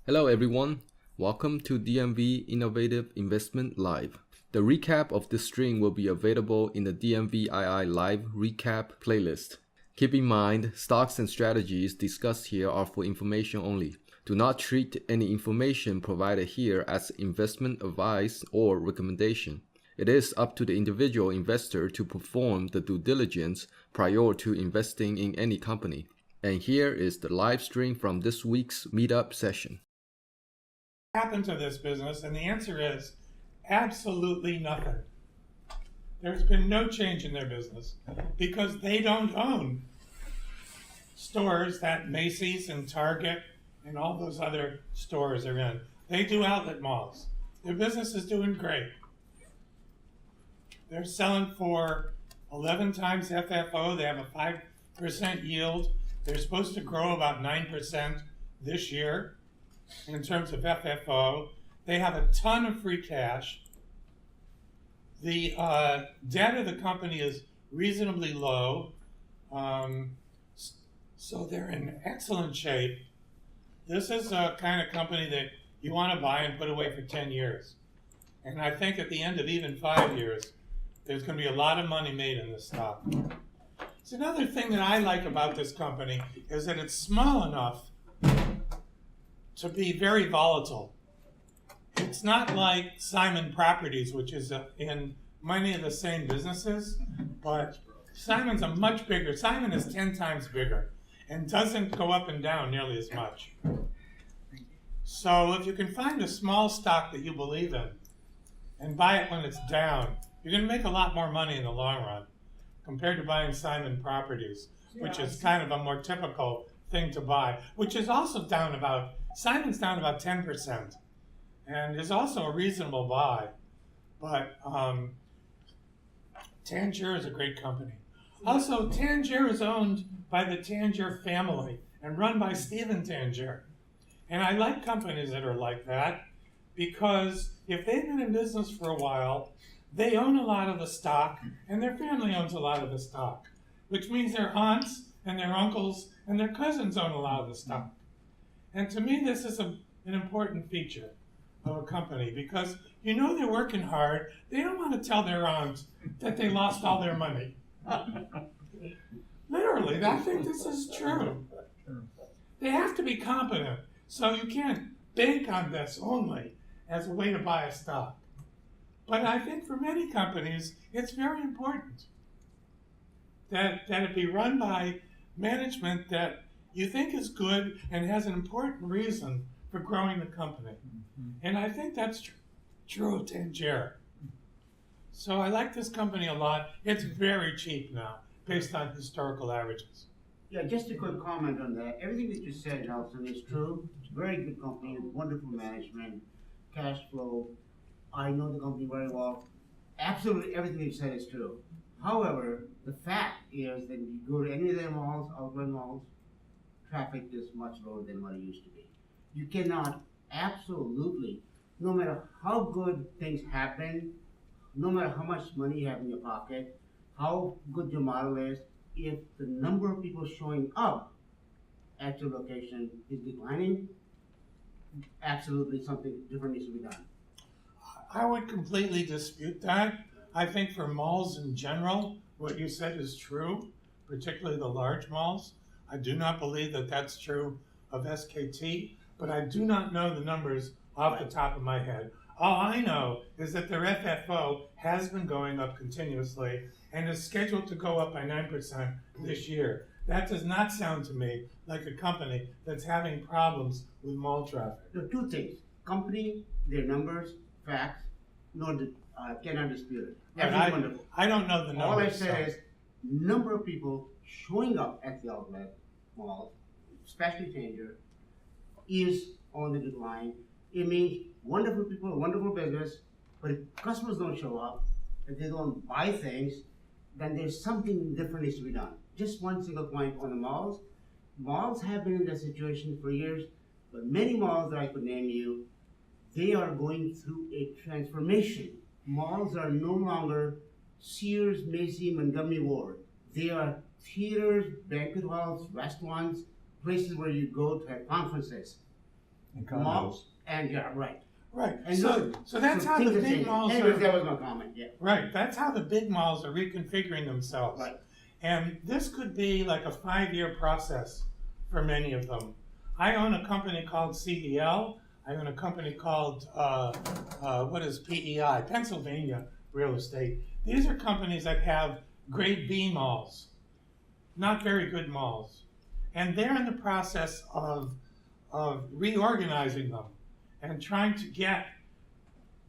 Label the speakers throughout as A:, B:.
A: Hello everyone, welcome to DMV Innovative Investment Live. The recap of this stream will be available in the DMVII Live Recap playlist. Keep in mind, stocks and strategies discussed here are for information only. Do not treat any information provided here as investment advice or recommendation. It is up to the individual investor to perform the due diligence prior to investing in any company. And here is the live stream from this week's Meetup session.
B: Happened to this business? And the answer is absolutely nothing. There's been no change in their business because they don't own stores that Macy's and Target and all those other stores are in. They do outlet malls. Their business is doing great. They're selling for 11 times FFO. They have a 5% yield. They're supposed to grow about 9% this year in terms of FFO. They have a ton of free cash. The debt of the company is reasonably low. So they're in excellent shape. This is a kind of company that you want to buy and put away for 10 years. And I think at the end of even 5 years, there's going to be a lot of money made in this stock. So another thing that I like about this company is that it's small enough to be very volatile. It's not like Simon Properties, which is in many of the same businesses, but Simon's a much bigger. Simon is 10 times bigger and doesn't go up and down nearly as much. So if you can find a small stock that you believe in and buy it when it's down, you're going to make a lot more money in the long run compared to buying Simon Properties, which is kind of a more typical thing to buy, which is also down about, Simon's down about 10% and is also a reasonable buy. But Tangier is a great company. Also, Tangier is owned by the Tangier family and run by Stephen Tangier. And I like companies that are like that because if they've been in business for a while, they own a lot of the stock and their family owns a lot of the stock, which means their aunts and their uncles and their cousins own a lot of the stock. And to me, this is an important feature of a company because you know they're working hard. They don't want to tell their aunts that they lost all their money. Literally, I think this is true. They have to be competent, so you can't bank on this only as a way to buy a stock. But I think for many companies, it's very important that it be run by management that you think is good and has an important reason for growing the company. And I think that's true of Tangier. So I like this company a lot. It's very cheap now, based on historical averages.
C: Yeah, just a quick comment on that. Everything that you said, Nelson, is true. It's a very good company, wonderful management, cash flow. I know the company very well. Absolutely everything you said is true. However, the fact is that you go to any of their malls, outlet malls, traffic is much lower than what it used to be. You cannot absolutely, no matter how good things happen, no matter how much money you have in your pocket, how good your model is, if the number of people showing up at your location is declining, absolutely something different needs to be done.
B: I would completely dispute that. I think for malls in general, what you said is true, particularly the large malls. I do not believe that that's true of SKT, but I do not know the numbers off the top of my head. All I know is that their FFO has been going up continuously and is scheduled to go up by 9% this year. That does not sound to me like a company that's having problems with mall traffic.
C: There are two things. Company, their numbers, facts, cannot dispute it. Everything's wonderful.
B: I don't know the numbers.
C: All I say is number of people showing up at the outlet malls, especially Tangier, is on the decline. It means wonderful people, wonderful business, but if customers don't show up, if they don't buy things, then there's something different needs to be done. Just one single point on the malls. Malls have been in that situation for years, but many malls that I could name you, they are going through a transformation. Malls are no longer Sears, Macy's, Montgomery Ward. They are theaters, banquet halls, restaurants, places where you go to have conferences.
D: And
C: Mall,
D: condos.
C: and yeah, right.
B: Right.
C: And
B: So that's how the
C: things are
B: big
C: changing.
B: malls
C: Anyways,
B: are.
C: that was my comment, yeah.
B: Right. That's how the big malls are reconfiguring themselves.
C: Right.
B: And this could be like a 5-year process for many of them. I own a company called CEL. I own a company called, what is PEI? Pennsylvania Real Estate. These are companies that have grade B malls, not very good malls. And they're in the process of reorganizing them and trying to get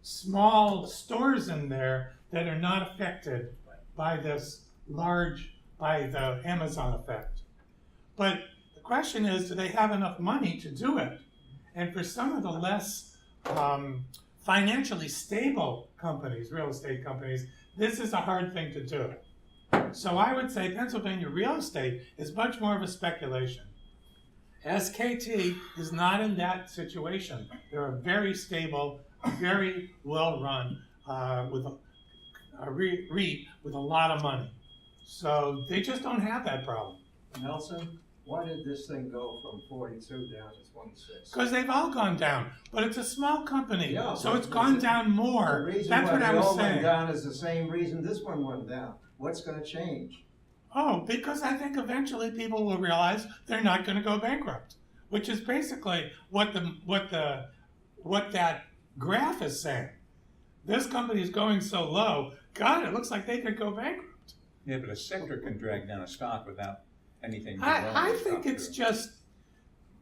B: small stores in there that are not affected by by the Amazon effect. But the question is, do they have enough money to do it? And for some of the less financially stable companies, real estate companies, this is a hard thing to do. So I would say Pennsylvania real estate is much more of a speculation. SKT is not in that situation. They're a very stable, very well run, with a REIT with a lot of money. So they just don't have that problem.
D: Nelson, why did this thing go from 42 down to 26?
B: Because they've all gone down, but it's a small company,
D: Yeah,
B: so
D: but
B: it's gone down
D: The
B: more.
D: reason
B: That's
D: why
B: what I
D: they
B: was
D: all went
B: saying.
D: down is the same reason this one went down. What's going to change?
B: Oh, because I think eventually people will realize they're not going to go bankrupt, which is basically what that graph is saying. This company is going so low. God, it looks like they could go bankrupt.
E: Yeah, but a sector can drag down a stock without anything being wrong
B: I
E: with the
B: think
E: stock,
B: it's
E: too.
B: just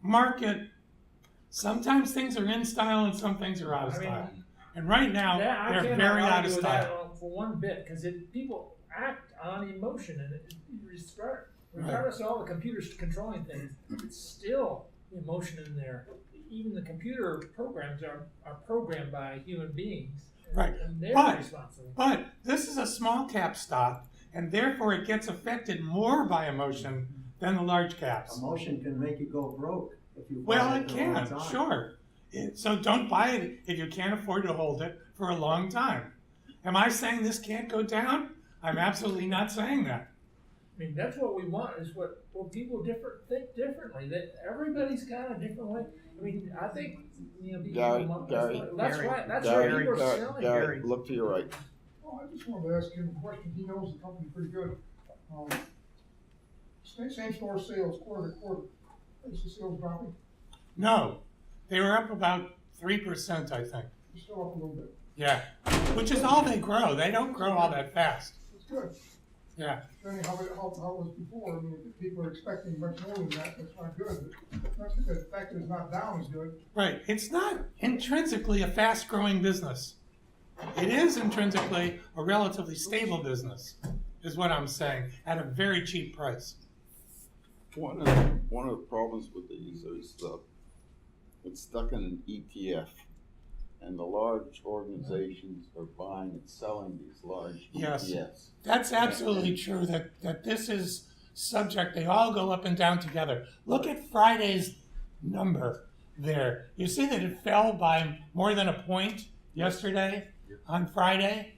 B: market. Sometimes things are in style and some things are out of style. And right now,
F: I
B: they're
F: cannot
B: very out
F: argue
B: of
F: with
B: style.
F: that for one bit, because people act on emotion, and regardless of all the computers controlling things, it's still emotion in there. Even the computer programs are programmed by human beings,
B: Right.
F: and they're
B: But-
F: responsible.
B: But this is a small cap stock, and therefore it gets affected more by emotion than the large caps.
D: Emotion can make you go broke if you buy
B: Well,
D: at
B: it
D: the wrong
B: can,
D: time.
B: sure. So don't buy it if you can't afford to hold it for a long time. Am I saying this can't go down? I'm absolutely not saying that.
F: I mean, that's what we want, is what people think differently. That everybody's got a different way. I mean, I think, people
G: Gary,
F: that's
G: Gary,
F: why that's
G: Gary,
F: why people are selling.
G: Gary, look to your right.
H: Well, I just wanted to ask him a question. He knows the company pretty good. Same store sales quarter to quarter. Is the sales dropping?
B: No, they were up about 3%, I think.
H: It's still up a little bit.
B: Yeah, which is all they grow. They don't grow all that fast.
H: It's good.
B: Yeah.
H: Depending how it was before, I mean, if people are expecting much more than that, that's not good. But the fact that it's not down is good.
B: Right. It's not intrinsically a fast-growing business. It is intrinsically a relatively stable business, is what I'm saying, at a very cheap price.
G: One of the problems with these is it's stuck in an ETF, and the large organizations are buying and selling these large
B: Yes.
G: ETFs.
B: That's absolutely true, that this is subject, they all go up and down together. Look at Friday's number there. You see that it fell by more than a point yesterday on Friday?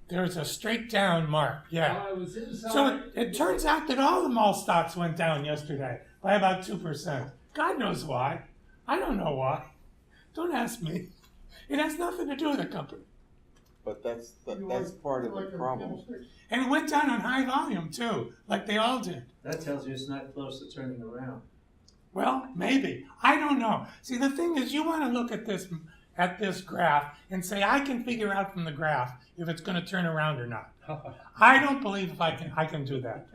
B: There's a straight down mark, yeah.
F: I was inside.
B: So it turns out that all the mall stocks went down yesterday by about 2%. God knows why. I don't know why. Don't ask me. It has nothing to do with the company.
G: But that's
H: You
G: part of
H: like
G: the
H: a
G: problem.
H: candlestick?
B: And it went down on high volume too, like they all did.
D: That tells you it's not close to turning around.
B: Well, maybe. I don't know. See, the thing is, you want to look at this graph and say, I can figure out from the graph if it's going to turn around or not. I don't believe I can do that.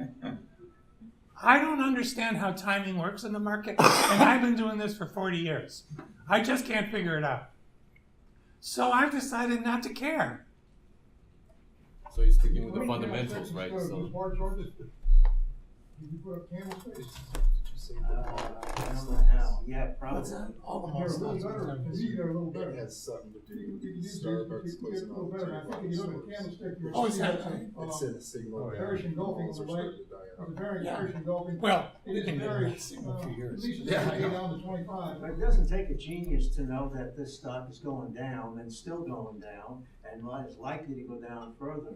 B: I don't understand how timing works in the market, and I've been doing this for 40 years. I just can't figure it out. So I've decided not to care.
A: So you're sticking with the
H: How many
A: fundamentals,
H: candlesticks
A: right?
H: does
A: So
H: bar George? Did you put up candlesticks?
D: I don't know how. Yeah, probably.
B: All the
H: They're
B: mall
H: a little
B: stocks
H: better.
B: went
H: To
B: down.
H: me, they're a little better.
I: It has something to do
H: You
I: with
H: can use
I: Starbucks
H: these, you get
I: closing
H: a little
I: on
H: better. I think if you look at
I: stores.
H: candlestick, you'll
B: Oh,
H: see
B: is
H: that.
B: that-
I: It's in a signal.
A: Oh, yeah.
H: Bearish engulfing
I: Malls
H: on
I: are
H: the right.
I: starting to die out.
H: It's very
B: Yeah.
H: bearish engulfing.
B: Well,
H: It
B: we've
H: is
B: been doing
H: very,
B: that single for
H: at
B: years.
H: least it's
A: Yeah,
H: gonna
A: I
H: go
A: know.
H: down to 25.
D: But it doesn't take a genius to know that this stock is going down and still going down and is likely to go down further.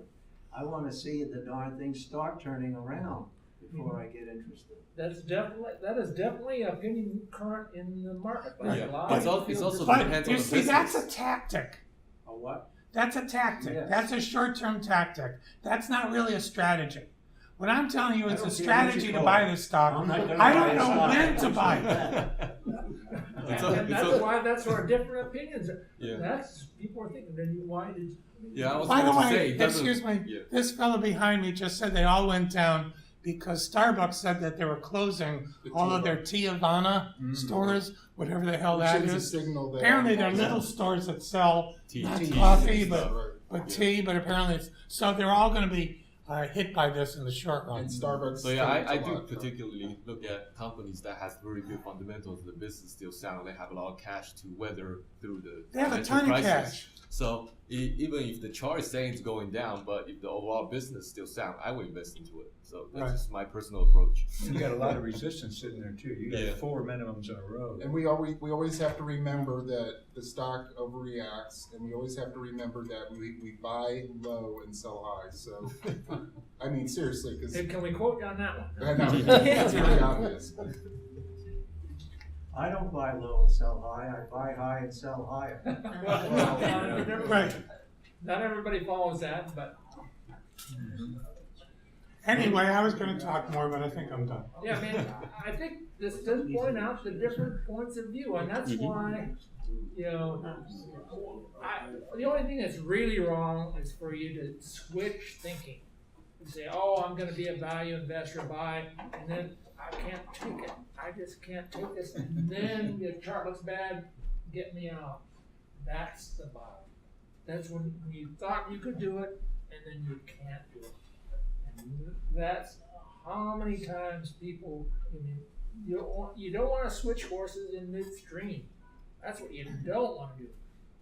D: I want to see the darn thing start turning around. If before I get interested.
F: that is definitely an opinion current in the marketplace.
A: Yeah.
F: A lot
A: It's
F: of
A: also
F: people just-
B: But
A: depends on
B: you
A: the
B: see, that's a
A: business.
B: tactic.
D: A what?
B: That's a tactic.
D: Yes.
B: That's a short-term tactic. That's not really a strategy. What I'm telling you
D: I
B: is
D: don't
B: a
D: care what you
B: strategy to
D: call
B: buy
D: it.
B: this stock.
D: I'm not gonna
B: I
D: buy
B: don't
D: the
B: know
D: stock.
B: when to buy it.
F: That's why that's our different opinions.
A: Yeah.
F: That's people are thinking. Then why did?
A: Yeah, I was
B: By the
A: going to say,
B: way,
A: it doesn't-
B: excuse me,
A: Yeah.
B: this fellow behind me just said they all went down because Starbucks said that they were closing all of their Tiavana stores, whatever the hell that is.
G: Signal
B: Apparently they're little stores that sell
A: Tea.
B: not
A: Tea.
B: coffee,
A: Stuff.
B: but tea, but apparently it's, so they're all gonna be hit by this in the short run.
G: And Starbucks.
A: So yeah, I
G: sells a
A: do
G: lot.
A: particularly look at companies that has very good fundamentals. The business still sound. They have a lot of cash to weather through the
B: They have a
A: financial
B: ton of
A: crisis.
B: cash.
A: So even if the chart is saying it's going down, but if the overall business still sound, I would invest into it. So that's
B: Right.
A: just my personal approach.
E: You got a lot of resistance sitting there too. You got
A: Yeah.
E: 4 minimums in a row.
G: And we always have to remember that the stock overreacts, and we always have to remember that we buy low and sell high. So, I mean, seriously, because
F: Hey, can we quote you on that one?
G: I know it's very obvious.
D: I don't buy low and sell high, I buy high and sell higher.
B: Right.
F: Not everybody follows that, but
B: Anyway, I was gonna talk more, but I think I'm done.
F: yeah, I mean, I think this does point out the different points of view, and that's why, you know, the only thing that's really wrong is for you to switch thinking. You say, oh, I'm gonna be a value investor, buy, and then I can't take it. I just can't take this, and then the chart looks bad, get me out. That's the buy. That's when you thought you could do it, and then you can't do it. And that's how many times people, I mean, you don't want to switch horses in midstream. That's what you don't want to do.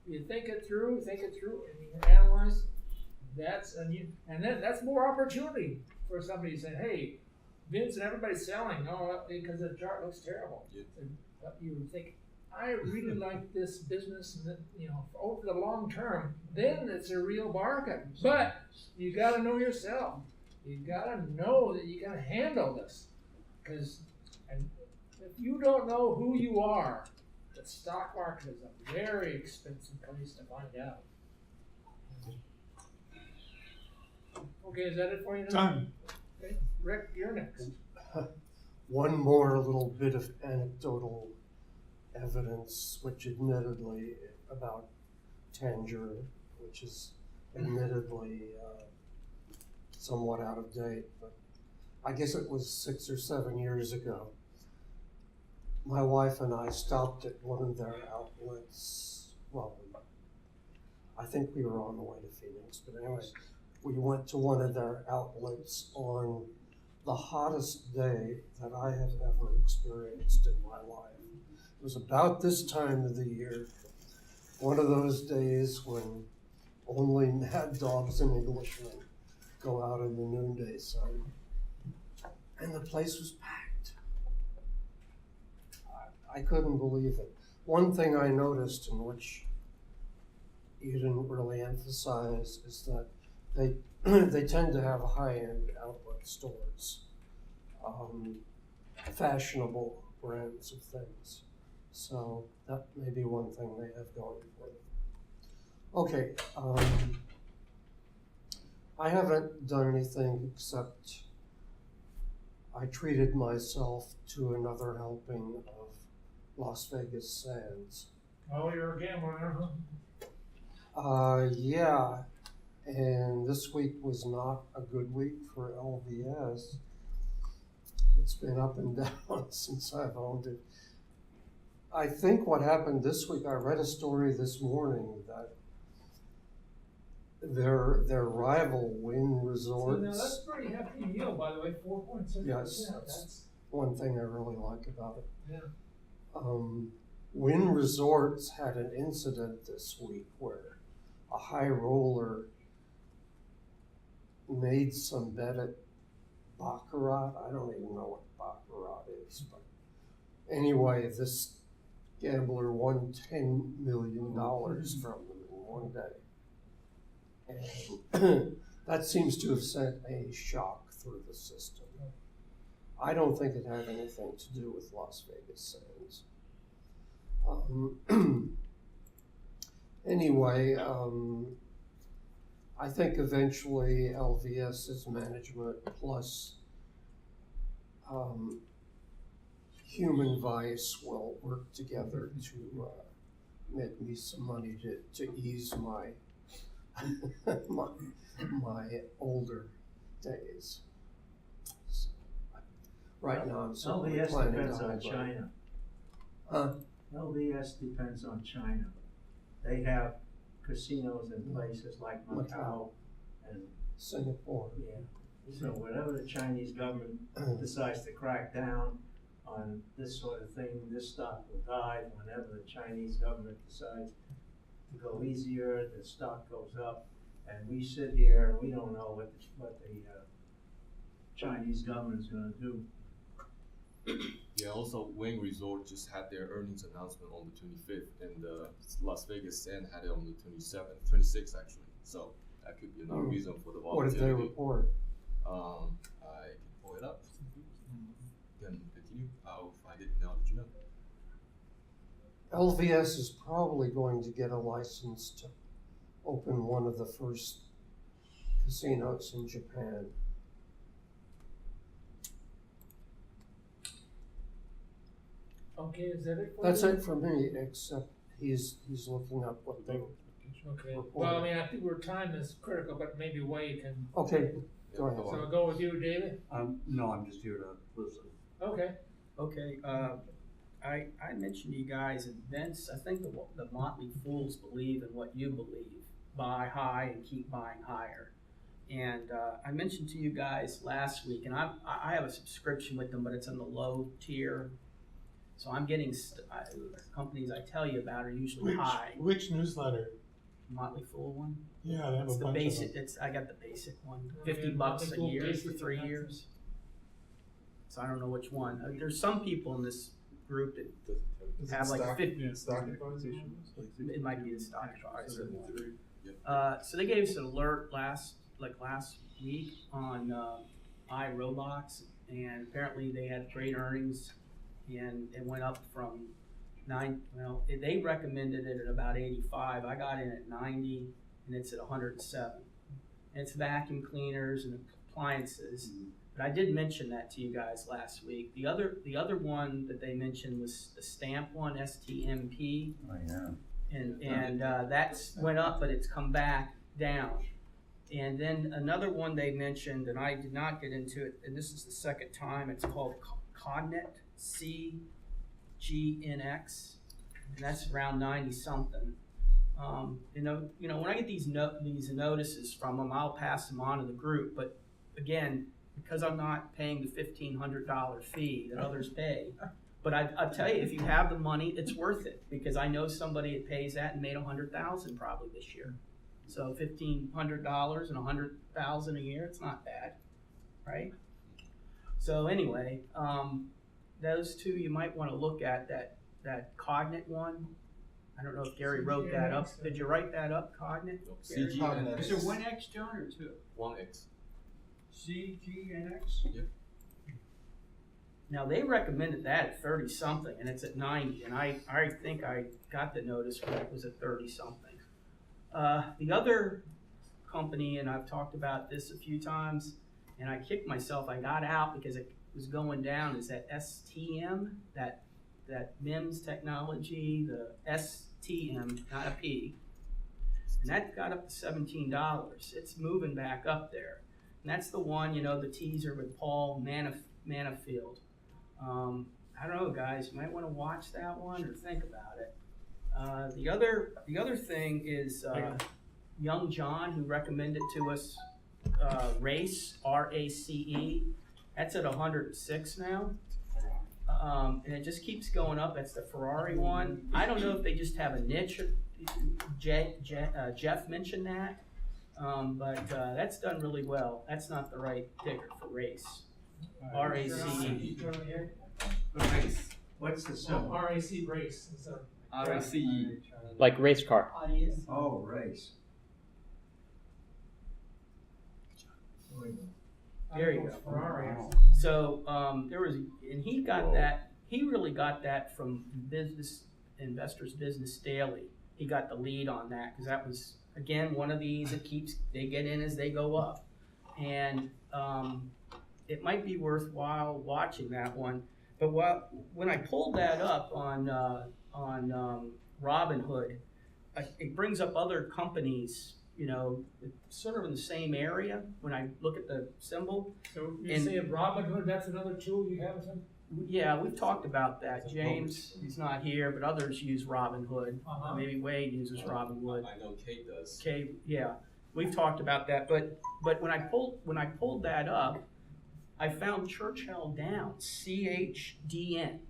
F: You think it through, and you analyze. That's that's more opportunity for somebody to say, "Hey, Vince and everybody's selling, because the chart looks terrible."
A: Yeah.
F: And you would think, I really like this business, and over the long term, then it's a real market. But you got to know yourself. You got to know that you can handle this, because if you don't know who you are, the stock market is a very expensive place to find out. Okay, is that it for you?
B: Done.
F: Okay. Rick, you're next.
I: One more little bit of anecdotal evidence, which admittedly about Tanger, which is admittedly somewhat out of date, but I guess it was 6 or 7 years ago. My wife and I stopped at one of their outlets. Well, I think we were on the way to Phoenix, but anyway, we went to one of their outlets on the hottest day that I have ever experienced in my life. It was about this time of the year, one of those days when only mad dogs and Englishmen go out in the noonday sun. And the place was packed. I couldn't believe it. One thing I noticed, in which you didn't really emphasize, is that they tend to have high-end outlet stores, fashionable brands of things. So that may be one thing they have going for them. Okay, I haven't done anything except I treated myself to another helping of Las Vegas Sands.
F: Oh, you're a gambler,
I: Yeah, and this week was not a good week for LVS. It's been up and down since I've owned it. I think what happened this week, I read a story this morning that their rival Wynn Resorts.
F: now that's pretty hefty yield, by the way, 4.6%.
I: Yes.
F: That's
I: One thing I really like about it.
F: yeah.
I: Wynn Resorts had an incident this week where a high roller made some bet at Baccarat. I don't even know what Baccarat is, but anyway, this gambler won $10 million from them in one day. And that seems to have sent a shock through the system. I don't think it had anything to do with Las Vegas Sands. Anyway, I think eventually LVS's management plus Human Vice will work together to make me some money to ease my my older days. So, right now, I'm simply
D: LVS
I: planning
D: depends
I: to
D: on
I: hold
D: China.
I: Huh?
D: LVS depends on China. They have casinos in places like Macau and,
I: Singapore.
D: yeah. So whatever the Chinese government decides to crack down on this sort of thing, this stock will die. Whenever the Chinese government decides to go easier, the stock goes up. And we sit here and we don't know what the Chinese government's gonna do.
A: Yeah, also Wayne Resort just had their earnings announcement on the 25th, and Las Vegas Sand had it on the 26th actually. So that could be another reason for the
I: What
A: volatility.
I: did they report?
A: I can pull it up. Then continue. I'll find it now that you know.
I: LVS is probably going to get a license to open one of the first casinos in Japan.
F: Okay, is that it for
I: That's
F: you?
I: it for me, except he's looking up what they.
F: Okay,
I: Report.
F: well, I mean, I think our time is critical, but maybe Wade can,
I: Okay, go ahead.
F: so I'll go with you, David?
J: No, I'm just here to listen.
F: Okay.
K: Okay, I mentioned to you guys events. I think the Motley Fools believe in what you believe. Buy high and keep buying higher. And I mentioned to you guys last week, and I have a subscription with them, but it's in the low tier. So I'm getting companies I tell you about are usually high.
B: Which newsletter?
K: Motley Fool one.
B: Yeah, they have
K: It's
B: a
K: the
B: bunch
K: basic.
B: of them.
K: I got the basic one.
F: Okay,
K: $50
F: Motley
K: a
F: Fool
K: year
F: basic,
K: for 3
F: and that's
K: years. So I don't know which one. There's some people in this group that have like 50.
J: Stock advisation?
K: It might be the stock advisor. So they gave us an alert last week on iRoblox, and apparently they had great earnings, and it went up from 9. Well, they recommended it at about 85. I got in at 90, and it's at 107. And it's vacuum cleaners and appliances. But I did mention that to you guys last week. The other one that they mentioned was the stamp one, STMP.
E: Oh, yeah.
K: And that's went up, but it's come back down. And then another one they mentioned, and I did not get into it, and this is the second time, it's called Cognet, CGNX, and that's around 90 something. You know, when I get these notices from them, I'll pass them on to the group. But again, because I'm not paying the $1,500 fee that others pay. But I'll tell you, if you have the money, it's worth it, because I know somebody that pays that and made $100,000 probably this year. So $1,500 and $100,000 a year, it's not bad, right? So anyway, those two you might want to look at. That Cognet one. I don't know if Gary wrote that up. Did you write that up, Cognet?
A: CGNX.
J: Is it 1X, John, or 2?
A: 1X.
J: CGNX?
A: Yep.
K: Now they recommended that at 30 something, and it's at 90, and I think I got the notice when it was at 30 something. The other company, and I've talked about this a few times, and I kicked myself. I got out because it was going down. Is that STM, that MEMS technology, the STM, not a P, and that got up to $17. It's moving back up there, and that's the one, the teaser with Paul Manafield. I don't know, guys. You might want to watch that one or think about it. The other thing is Young John, who recommended to us Race, RACE. That's at 106 now, and it just keeps going up. That's the Ferrari one. I don't know if they just have a niche. Jeff mentioned that, but that's done really well. That's not the right ticker for Race. RACE.
D: Race. What's the symbol?
F: RAC Race.
A: RACE.
L: Like race car.
D: Oh, race.
K: There you
F: I think it was
K: go.
F: Ferrari or
C: Wow.
F: something.
K: So there was, and he got that. He really got that from Business Investors Business Daily. He got the lead on that because that was again one of these that they get in as they go up, and it might be worthwhile watching that one. But when I pulled that up on Robinhood, it brings up other companies. You know, sort of in the same area when I look at the symbol.
F: So you
K: And-
F: say Robinhood, that's another tool you have, some?
K: Yeah, we've talked about that. James, he's not here, but others use Robinhood.
F: Uh-huh.
K: Maybe Wade uses Robinhood.
A: I know Kate does.
K: Okay, yeah, we've talked about that. But when I pulled that up, I found Churchill Downs, CHDN,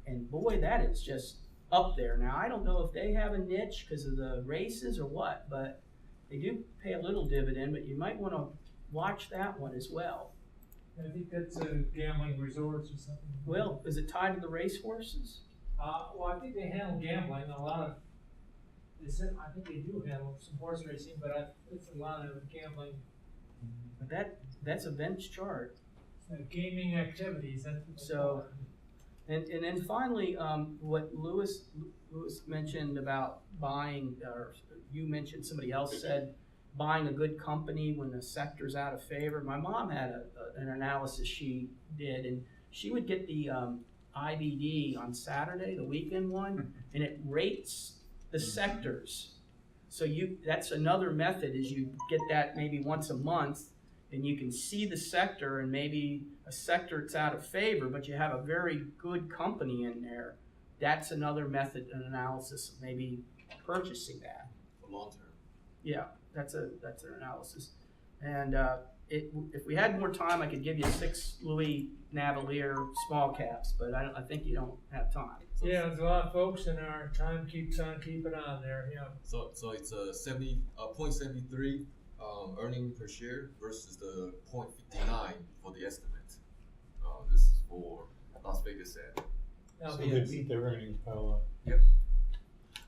K: and boy, that is just up there. Now I don't know if they have a niche because of the races or what, but they do pay a little dividend. But you might want to watch that one as well.
F: I think that's gambling resorts or something.
K: Well, is it tied to the racehorses?
F: Well, I think they handle gambling, a lot of, I think they do handle some horse racing, but it's a lot of gambling,
K: But that's a bench chart.
F: gaming activities, that's what they
K: So-
F: call it.
K: And then finally, what Lewis mentioned about buying, or you mentioned, somebody else said, buying a good company when the sector's out of favor. My mom had an analysis she did, and she would get the IBD on Saturday, the weekend one, and it rates the sectors. So that's another method, is you get that maybe once a month, and you can see the sector, and maybe a sector that's out of favor, but you have a very good company in there. That's another method and analysis of maybe purchasing that.
A: For long term.
K: Yeah, that's an analysis. And if we had more time, I could give you 6 Louis Navalier small caps, but I think you don't have time.
F: Yeah, there's a lot of folks in our time keeps on keeping on there, yeah.
A: So it's a 0.73 earning per share versus the 0.59 for the estimate. This is for Las Vegas Ed.
B: So they beat their earnings by a lot.
A: Yep.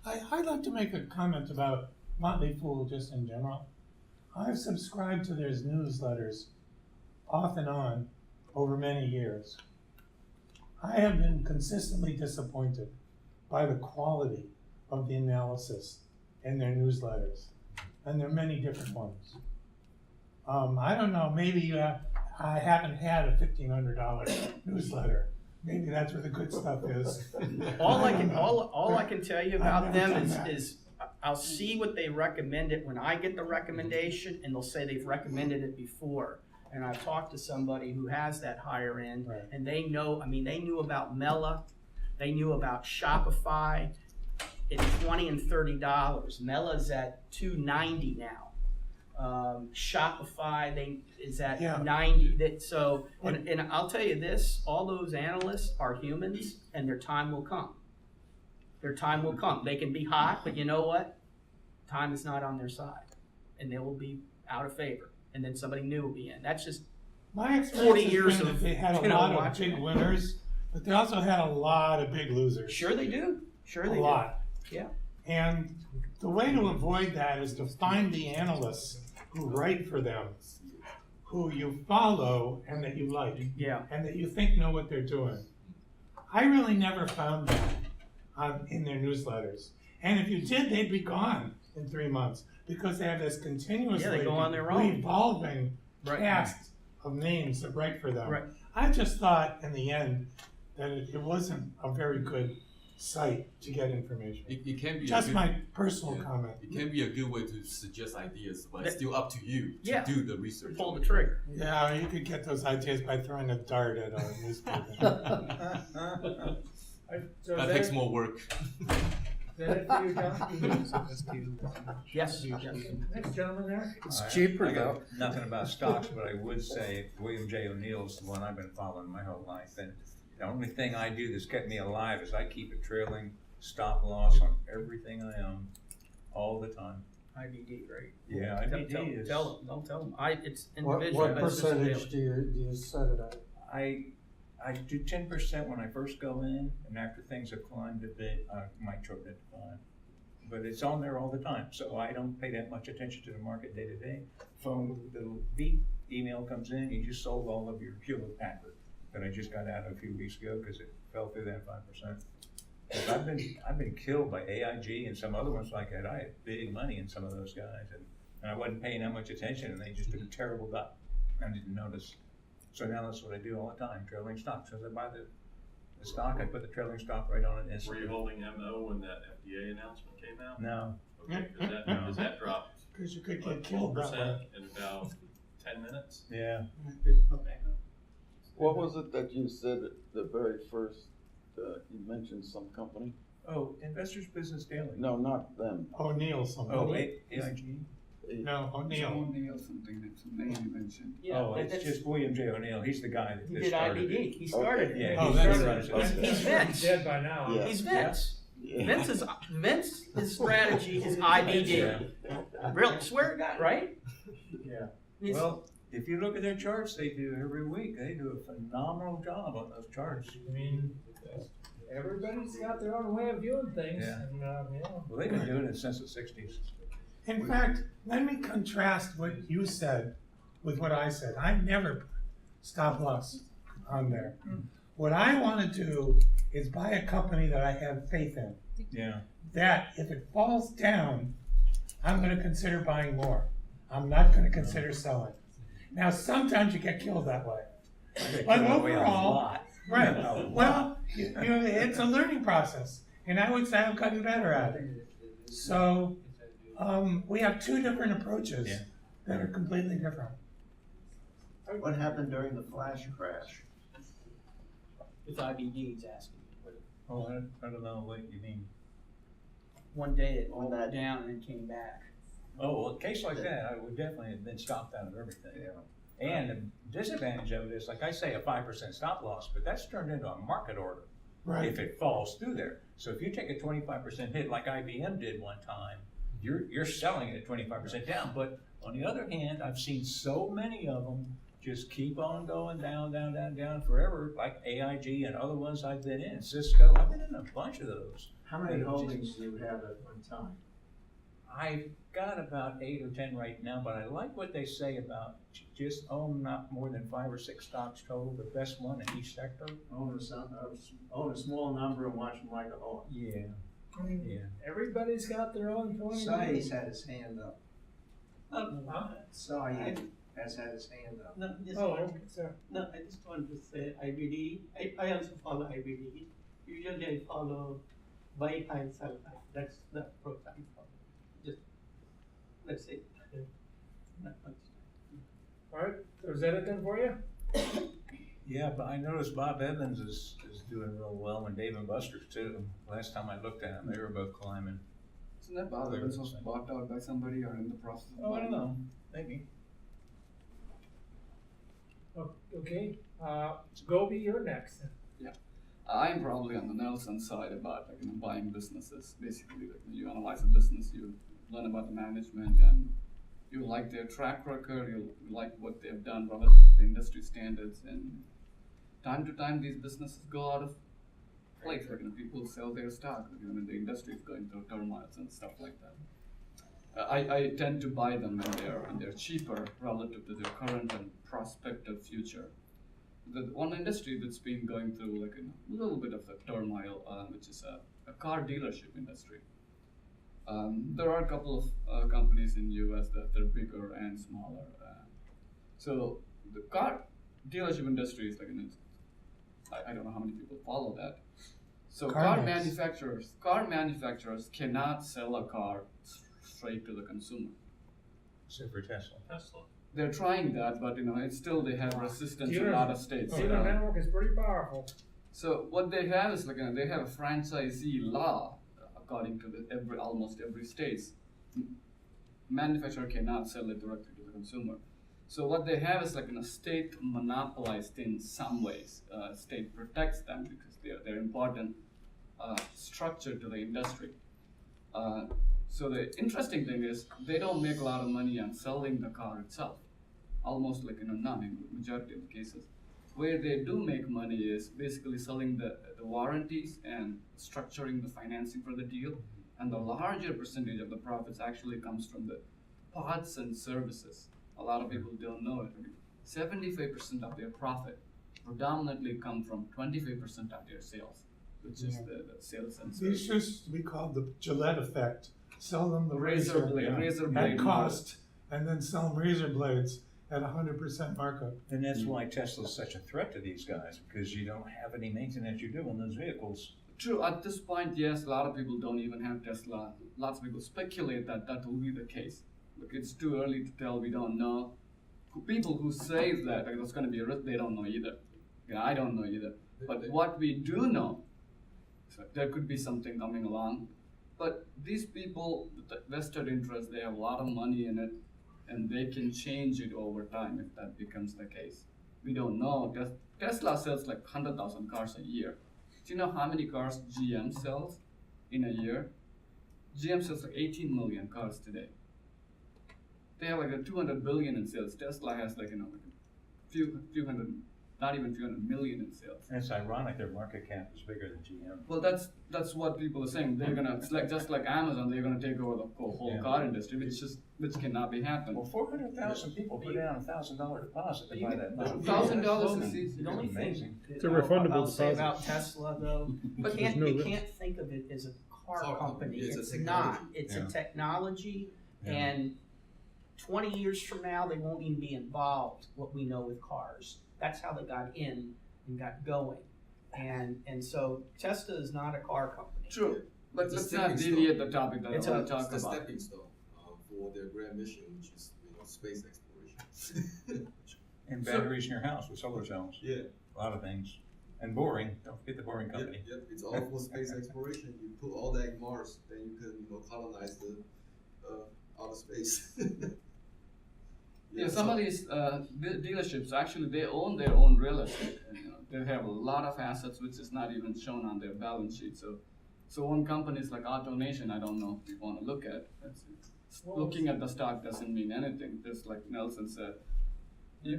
B: I'd like to make a comment about Motley Fool just in general. I've subscribed to their newsletters off and on over many years. I have been consistently disappointed by the quality of the analysis in their newsletters, and there are many different ones. I don't know, maybe I haven't had a $1,500 newsletter. Maybe that's where the good stuff is.
K: All I can tell you about them is I'll see what they recommended when I get the recommendation, and they'll say they've recommended it before. And I've talked to somebody who has that higher end,
B: Right.
K: and they know. I mean, they knew about Mela, they knew about Shopify. It's $20 and $30. Mela's at $290 now. Shopify is at
B: Yeah.
K: 90. And I'll tell you this: all those analysts are humans, and their time will come. Their time will come. They can be hot, but you know what? Time is not on their side, and they will be out of favor. And then somebody new will be in. That's just
B: My
K: 40
B: experience
K: years
B: has been
K: of,
B: that they had a
K: you know,
B: lot of
K: watching.
B: big winners, but they also had a lot of big losers.
K: Sure they do. Sure they
B: A
K: do.
B: lot.
K: Yeah.
B: And the way to avoid that is to find the analysts who write for them, who you follow and that you like,
K: Yeah.
B: and that you think know what they're doing. I really never found that in their newsletters. And if you did, they'd be gone in 3 months because they have this continuously
K: Yeah, they go on their own.
B: evolving
K: Right.
B: cast of names that write for them.
K: Right.
B: I just thought in the end that it wasn't a very good site to get information.
A: It can be
B: Just
A: a good,
B: my personal comment.
A: It can be a good way to suggest ideas, but it's still up to you to
K: Yeah.
A: do the research.
K: Pull the trigger.
B: Yeah, you could get those ideas by throwing a dart at a newspaper.
F: So
A: That takes more work.
F: Is that it for you, John?
K: Yes.
F: Next gentleman there?
E: It's cheaper though. Nothing about stocks, but I would say William J. O'Neill's the one I've been following my whole life. And the only thing I do that's kept me alive is I keep a trailing stop loss on everything I own all the time.
K: IBD, right?
E: Yeah, IBD is.
K: Don't tell them. It's
I: What
K: individual. but it's just
I: percentage
K: daily.
I: do you set it at?
E: I do 10% when I first go in, and after things have climbed a bit, I might drop it to 5. but it's on there all the time, so I don't pay that much attention to the market day to day. Phone, the beep email comes in, you just sold all of your Hewlett Packard that I just got out a few weeks ago because it fell through that 5%. I've been killed by AIG and some other ones like that. I had big money in some of those guys, and I wasn't paying that much attention, and they just took a terrible dump. I didn't notice. So now that's what I do all the time, trailing stocks. As I buy the stock, I put the trailing stock right on it. And
M: were you holding MO when that FDA announcement came out?
E: No.
M: Okay, because that dropped
B: Because you could get killed that
M: 12%
B: way.
M: in about 10 minutes.
E: Yeah.
G: What was it that you said at the very first, you mentioned some company?
E: Oh, Investors Business Daily.
G: No, not them.
B: O'Neill something.
E: Oh, AIG?
B: No, O'Neill.
J: O'Neill something, that's the name you mentioned.
K: Yeah,
E: Oh, it's just William J. O'Neill. He's the guy
K: he
E: that
K: did
E: started
K: IBD.
E: it.
K: He started
G: Okay.
K: it.
E: Yeah,
B: Oh,
E: he
B: that's
E: runs
B: right.
E: it.
K: He's Vince.
F: Dead by now.
G: Yeah.
K: He's Vince.
G: Yeah.
K: Vince's strategy is IBD. Really, swear to God, right?
D: Yeah.
K: He's-
E: Well, if you look at their charts they do every week, they do a phenomenal job on those charts.
F: I mean, everybody's got their own way of viewing things.
E: Yeah.
F: And,
E: Well, they've been doing it since the 60s.
B: In fact, let me contrast what you said with what I said. I never put stop loss on there. What I want to do is buy a company that I have faith in.
E: Yeah.
B: That if it falls down, I'm going to consider buying more. I'm not going to consider selling. Now, sometimes you get killed that way. But overall, right. Well, you know, it's a learning process. And I would say I've gotten better at it. So we have two different approaches that are completely different.
C: What happened during the flash crash?
K: With IBD, he's asking.
E: Oh, I don't know what you mean.
K: One day it
C: On
K: went
C: that-
K: down and then came back.
E: Oh, well, a case like that, I would definitely have been stopped out of everything. And the disadvantage of it is, like I say, a 5% stop loss, but that's turned into a market order if it falls through there. So if you take a 25% hit, like IBM did one time, you're selling it at 25% down. But on the other hand, I've seen so many of them just keep on going down, down, down, down forever, like AIG and other ones I've been in. Cisco, I've been in a bunch of those.
D: How many holdings do you have at one time?
E: I've got about 8 or 10 right now, but I like what they say about just own not more than 5 or 6 stocks total, the best one in each sector.
D: Own a small number and watch them like a hawk.
E: Yeah. Yeah.
F: everybody's got their own point of view.
D: Sai's had his hand up.
F: Huh?
D: Sai has had his hand up.
N: No, just
F: Oh,
N: want,
F: okay, sir.
N: no, I just want to say IBD. I also follow IBD. Usually I follow buy high, sell high. That's the approach I follow. Just let's say. Not much.
F: All right, so is that it then for you?
E: Yeah, but I noticed Bob Evans is doing real well, and Dave and Buster's too. Last time I looked at them, they were both climbing.
J: Isn't that Bob Evans was bought out by somebody or in the process of
E: Oh, I
J: buying
E: don't know. Maybe.
F: Okay, Gobi, you're next.
J: I'm probably on the Nelson side about buying businesses. Basically, you analyze a business, you learn about the management, and you like their track record, you like what they've done relative to the industry standards, and time to time these businesses go out of place. People sell their stock when the industry is going through turmoils and stuff like that. I tend to buy them when they're cheaper relative to their current and prospective future. The one industry that's been going through a little bit of the turmoil, which is a car dealership industry. There are a couple of companies in US that they're bigger and smaller. So the car dealership industry is I don't know how many people follow that. So car manufacturers cannot sell a car straight to the consumer.
E: Except for Tesla.
J: They're trying that, but it's still they have resistance in a lot of states.
F: Dealer network is pretty powerful.
J: So what they have is they have a franchisee law, according to almost every state. Manufacturer cannot sell it directly to the consumer. So what they have is a state monopolized in some ways. State protects them because they're important structure to the industry. So the interesting thing is they don't make a lot of money on selling the car itself, almost none in the majority of the cases. Where they do make money is basically selling the warranties and structuring the financing for the deal And the larger percentage of the profits actually comes from the parts and services. A lot of people don't know it. 75% of their profit predominantly come from 25% of their sales, which is the sales and service.
B: These used to be called the Gillette effect. Sell them the razor
J: razor
B: at
J: blade
B: cost, and then sell them razor blades at 100% markup.
E: And that's why Tesla's such a threat to these guys, because you don't have any maintenance you do on those vehicles.
J: True, at this point, yes, a lot of people don't even have Tesla. Lots of people speculate that that will be the case. Look, it's too early to tell, we don't know. People who say that like, that's going to be a risk, they don't know either. Yeah, I don't know either. But what we do know, is that there could be something coming along. But these people, the vested interest, they have a lot of money in it, and they can change it over time if that becomes the case. We don't know. Tesla sells like 100,000 cars a year. Do you know how many cars GM sells in a year? GM sells like 18 million cars today. They have like a 200 billion in sales. Tesla has like, like a few hundred, not even few hundred million in sales.
E: And it's ironic their market cap is bigger than GM.
J: Well, that's what people are saying. They're gonna, it's like just like Amazon, they're gonna take over the whole car industry, which cannot be happening.
E: Well, 400,000 people put down $1,000 deposit to buy that machine.
J: $1,000 is easy.
K: The only thing
E: Amazing.
F: It's a refundable
K: I'll say
F: deposit.
K: about Tesla though,
F: But
K: you
F: there's no risk.
K: can't think of it as a car
O: Car
K: company.
O: company. It's a
K: It's
O: technology.
K: not. It's
E: Yeah.
K: a technology,
E: Yeah.
K: and 20 years from now, they won't even be involved, what we know with cars. That's how they got in and got going. And so Tesla is not a car company.
J: True, but
O: It's a
J: let's not
O: stepping stone.
J: deviate the topic that
K: It's
J: I want
O: It's
J: to talk
O: the
J: about.
O: stepping stone for their grand mission, which is space exploration.
E: And batteries in your house with solar cells.
O: Yeah.
E: A lot of things. And boring. Don't forget the boring company.
O: Yep. It's all for space exploration. You put all that in Mars, then you can colonize the outer space.
J: Yeah, some of these dealerships actually they own their own real estate. And, they have a lot of assets which is not even shown on their balance sheet. So one company is like AutoNation. I don't know if you want to look at. Looking at the stock doesn't mean anything. Just like Nelson said,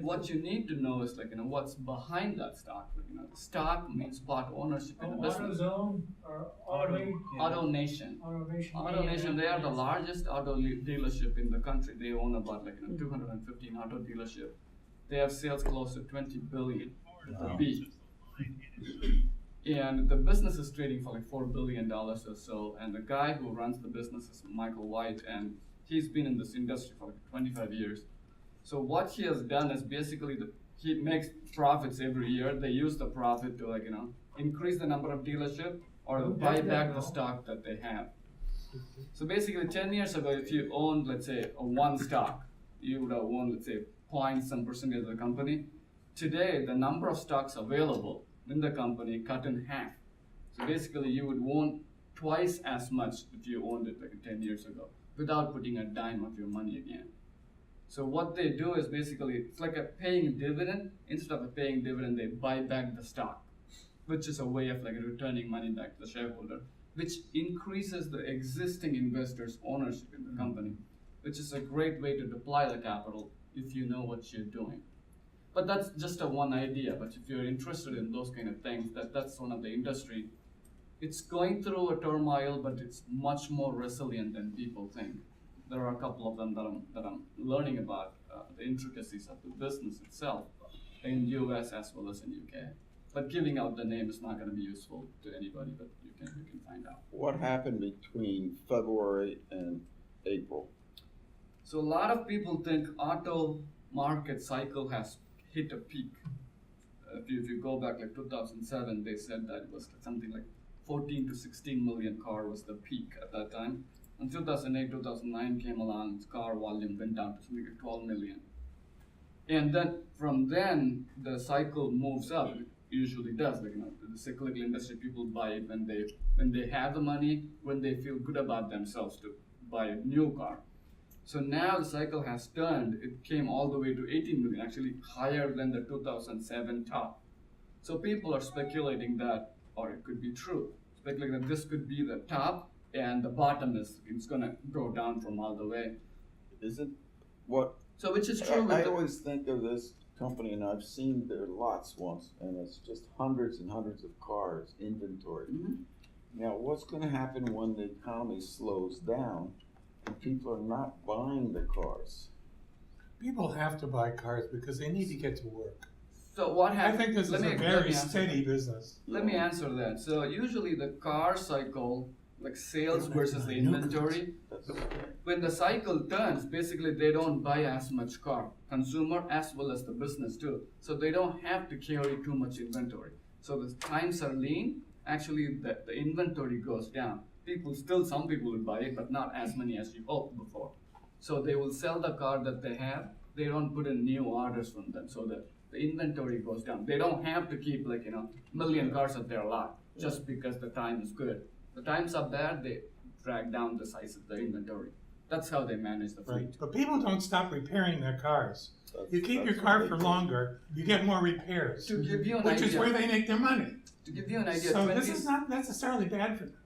J: what you need to know is what's behind that stock. The stock means part ownership in the business.
F: AutoZone or
J: AutoNation. AutoNation, they are the largest auto dealership in the country. They own about 215 auto dealership. They have sales close to 20 billion. And the business is trading for $4 billion or so. And the guy who runs the business is Michael White, and he's been in this industry for 25 years. So what he has done is basically he makes profits every year. They use the profit to increase the number of dealership or buy back the stock that they have. So basically 10 years ago, if you owned, let's say, one stock, you would have owned, let's say, point some percentage of the company. Today, the number of stocks available in the company cut in half. So basically, you would own twice as much if you owned it 10 years ago without putting a dime of your money again. So what they do is basically, it's like a paying dividend. Instead of a paying dividend, they buy back the stock, which is a way of returning money back to the shareholder, which increases the existing investors' ownership in the company, which is a great way to deploy the capital if you know what you're doing. But that's just one idea. But if you're interested in those kind of things, that's one of the industry. It's going through a turmoil, but it's much more resilient than people think. There are a couple of them that I'm learning about the intricacies of the business itself in US as well as in UK. But giving out the name is not going to be useful to anybody, but you can find out.
G: What happened between February and April?
J: So a lot of people think auto market cycle has hit a peak. If you go back 2007, they said that it was something like 14 to 16 million car was the peak at that time. In 2008, 2009 came along, car volume went down to something like 12 million. And then from then, the cycle moves up. It usually does. The cyclical industry, people buy it when they have the money, when they feel good about themselves to buy a new car. So now the cycle has turned. It came all the way to 18 million, actually higher than the 2007 top. So people are speculating that, or it could be true, speculating that this could be the top and the bottom it's going to go down from all the way.
G: Is it what?
J: So which is true.
G: I always think of this company, and I've seen their lots once, and it's just hundreds and hundreds of cars inventory.
J: Mm-hmm.
G: Now, what's gonna happen when the economy slows down and people are not buying the cars?
B: People have to buy cars because they need to get to work.
J: So what
B: I
J: happens?
B: think this is a very steady business.
J: Let me answer that. So usually the car cycle, like sales versus the inventory, when the cycle turns, basically they don't buy as much car, consumer as well as the business too. So they don't have to carry too much inventory. So the times are lean, actually the inventory goes down. Some people will buy it, but not as many as you hoped before. So they will sell the car that they have. They don't put in new orders from them, so that the inventory goes down. They don't have to keep million cars at their lot just because the time is good. The times are bad, they drag down the size of the inventory. That's how they manage the fleet.
B: Right. But people don't stop repairing their cars. You keep your car for longer, you get more repairs.
J: To give you an
B: which is
J: idea-
B: where they make their money.
J: To give you an idea,
B: So this is not necessarily bad for them.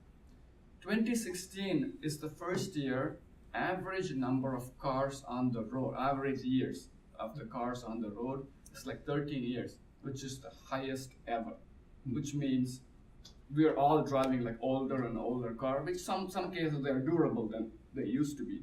J: 2016 is the first year average number of cars on the road, average years of the cars on the road is like 13 years, which is the highest ever. Which means we're all driving like older and older car, which some cases they're durable than they used to be.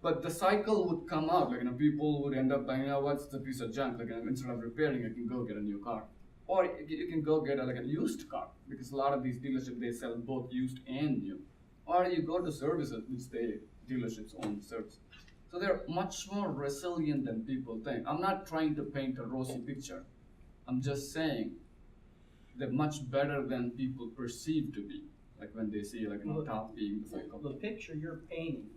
J: But the cycle would come out, people would end up buying, what's the piece of junk? Instead of repairing, you can go get a new car. Or you can go get a used car, because a lot of these dealerships, they sell both used and new. Or you go to services, which dealerships own service. So they're much more resilient than people think. I'm not trying to paint a rosy picture. I'm just saying they're much better than people perceive to be. Like when they see top being the cycle.
K: The picture you're painting,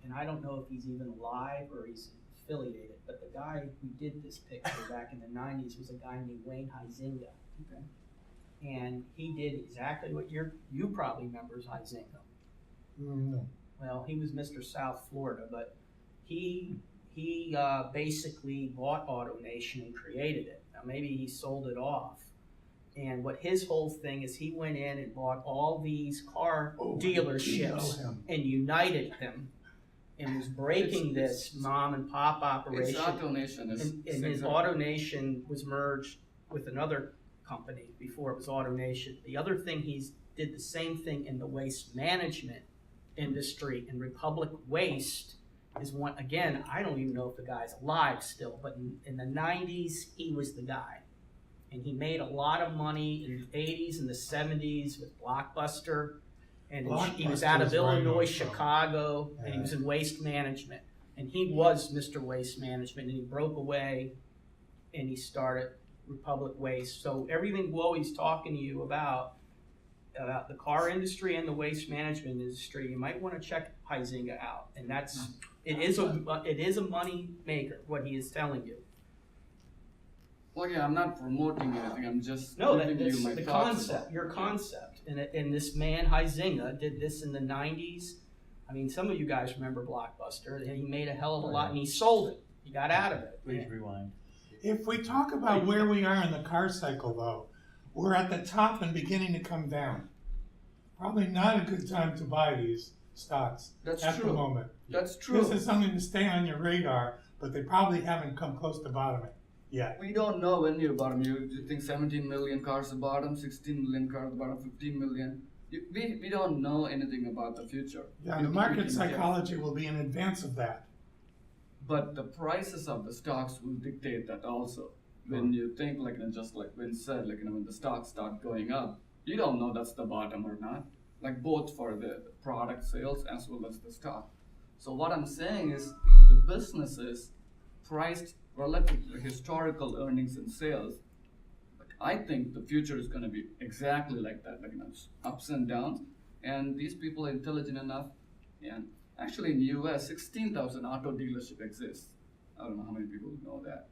K: and I don't know if he's even alive or he's affiliated, but the guy who did this picture back in the 90s was a guy named Wayne Huizinga. Okay. And he did exactly what you probably remember as Huizinga.
B: No.
K: Well, he was Mr. South Florida, but he basically bought AutoNation and created it. Now maybe he sold it off. And what his whole thing is, he went in and bought all these car dealerships and united them, and was breaking this mom and pop operation.
J: It's AutoNation.
K: And his AutoNation was merged with another company before it was AutoNation. The other thing, did the same thing in the waste management industry, and Republic Waste is one. Again, I don't even know if the guy's alive still, but in the 90s, he was the guy. And he made a lot of money in the 80s and the 70s with Blockbuster. And he was out of Illinois, Chicago, and he was in waste management. And he was Mr. Waste Management, and he broke away and he started Republic Waste. So everything Woe's talking to you about the car industry and the waste management industry, you might want to check Huizinga out. And it is a money maker, what he is telling you.
J: Well, yeah, I'm not promoting anything. I'm just
K: giving
J: you my
K: the
J: thoughts.
K: Concept, your concept. And this man, Huizinga, did this in the 90s. I mean, some of you guys remember Blockbuster, and he made a hell of a lot, and he sold it. He got out of it.
M: Please rewind.
B: If we talk about where we are in the car cycle, though, we're at the top and beginning to come down. Probably not a good time to buy these stocks at the moment.
J: That's true.
B: This is something to stay on your radar, but they probably haven't come close to bottoming yet.
J: We don't know when you bottom. You think 17 million cars at bottom, 16 million cars at bottom, 15 million. We don't know anything about the future.
B: Yeah, the market psychology will be in advance of that.
J: But the prices of the stocks will dictate that also. When you think, just like Vin said, when the stocks start going up, you don't know that's the bottom or not. Both for the product sales as well as the stock. So what I'm saying is the businesses priced relative to historical earnings and sales. I think the future is going to be exactly like that, ups and downs. And these people are intelligent enough. And actually in the US, 16,000 auto dealerships exist. I don't know how many people know that.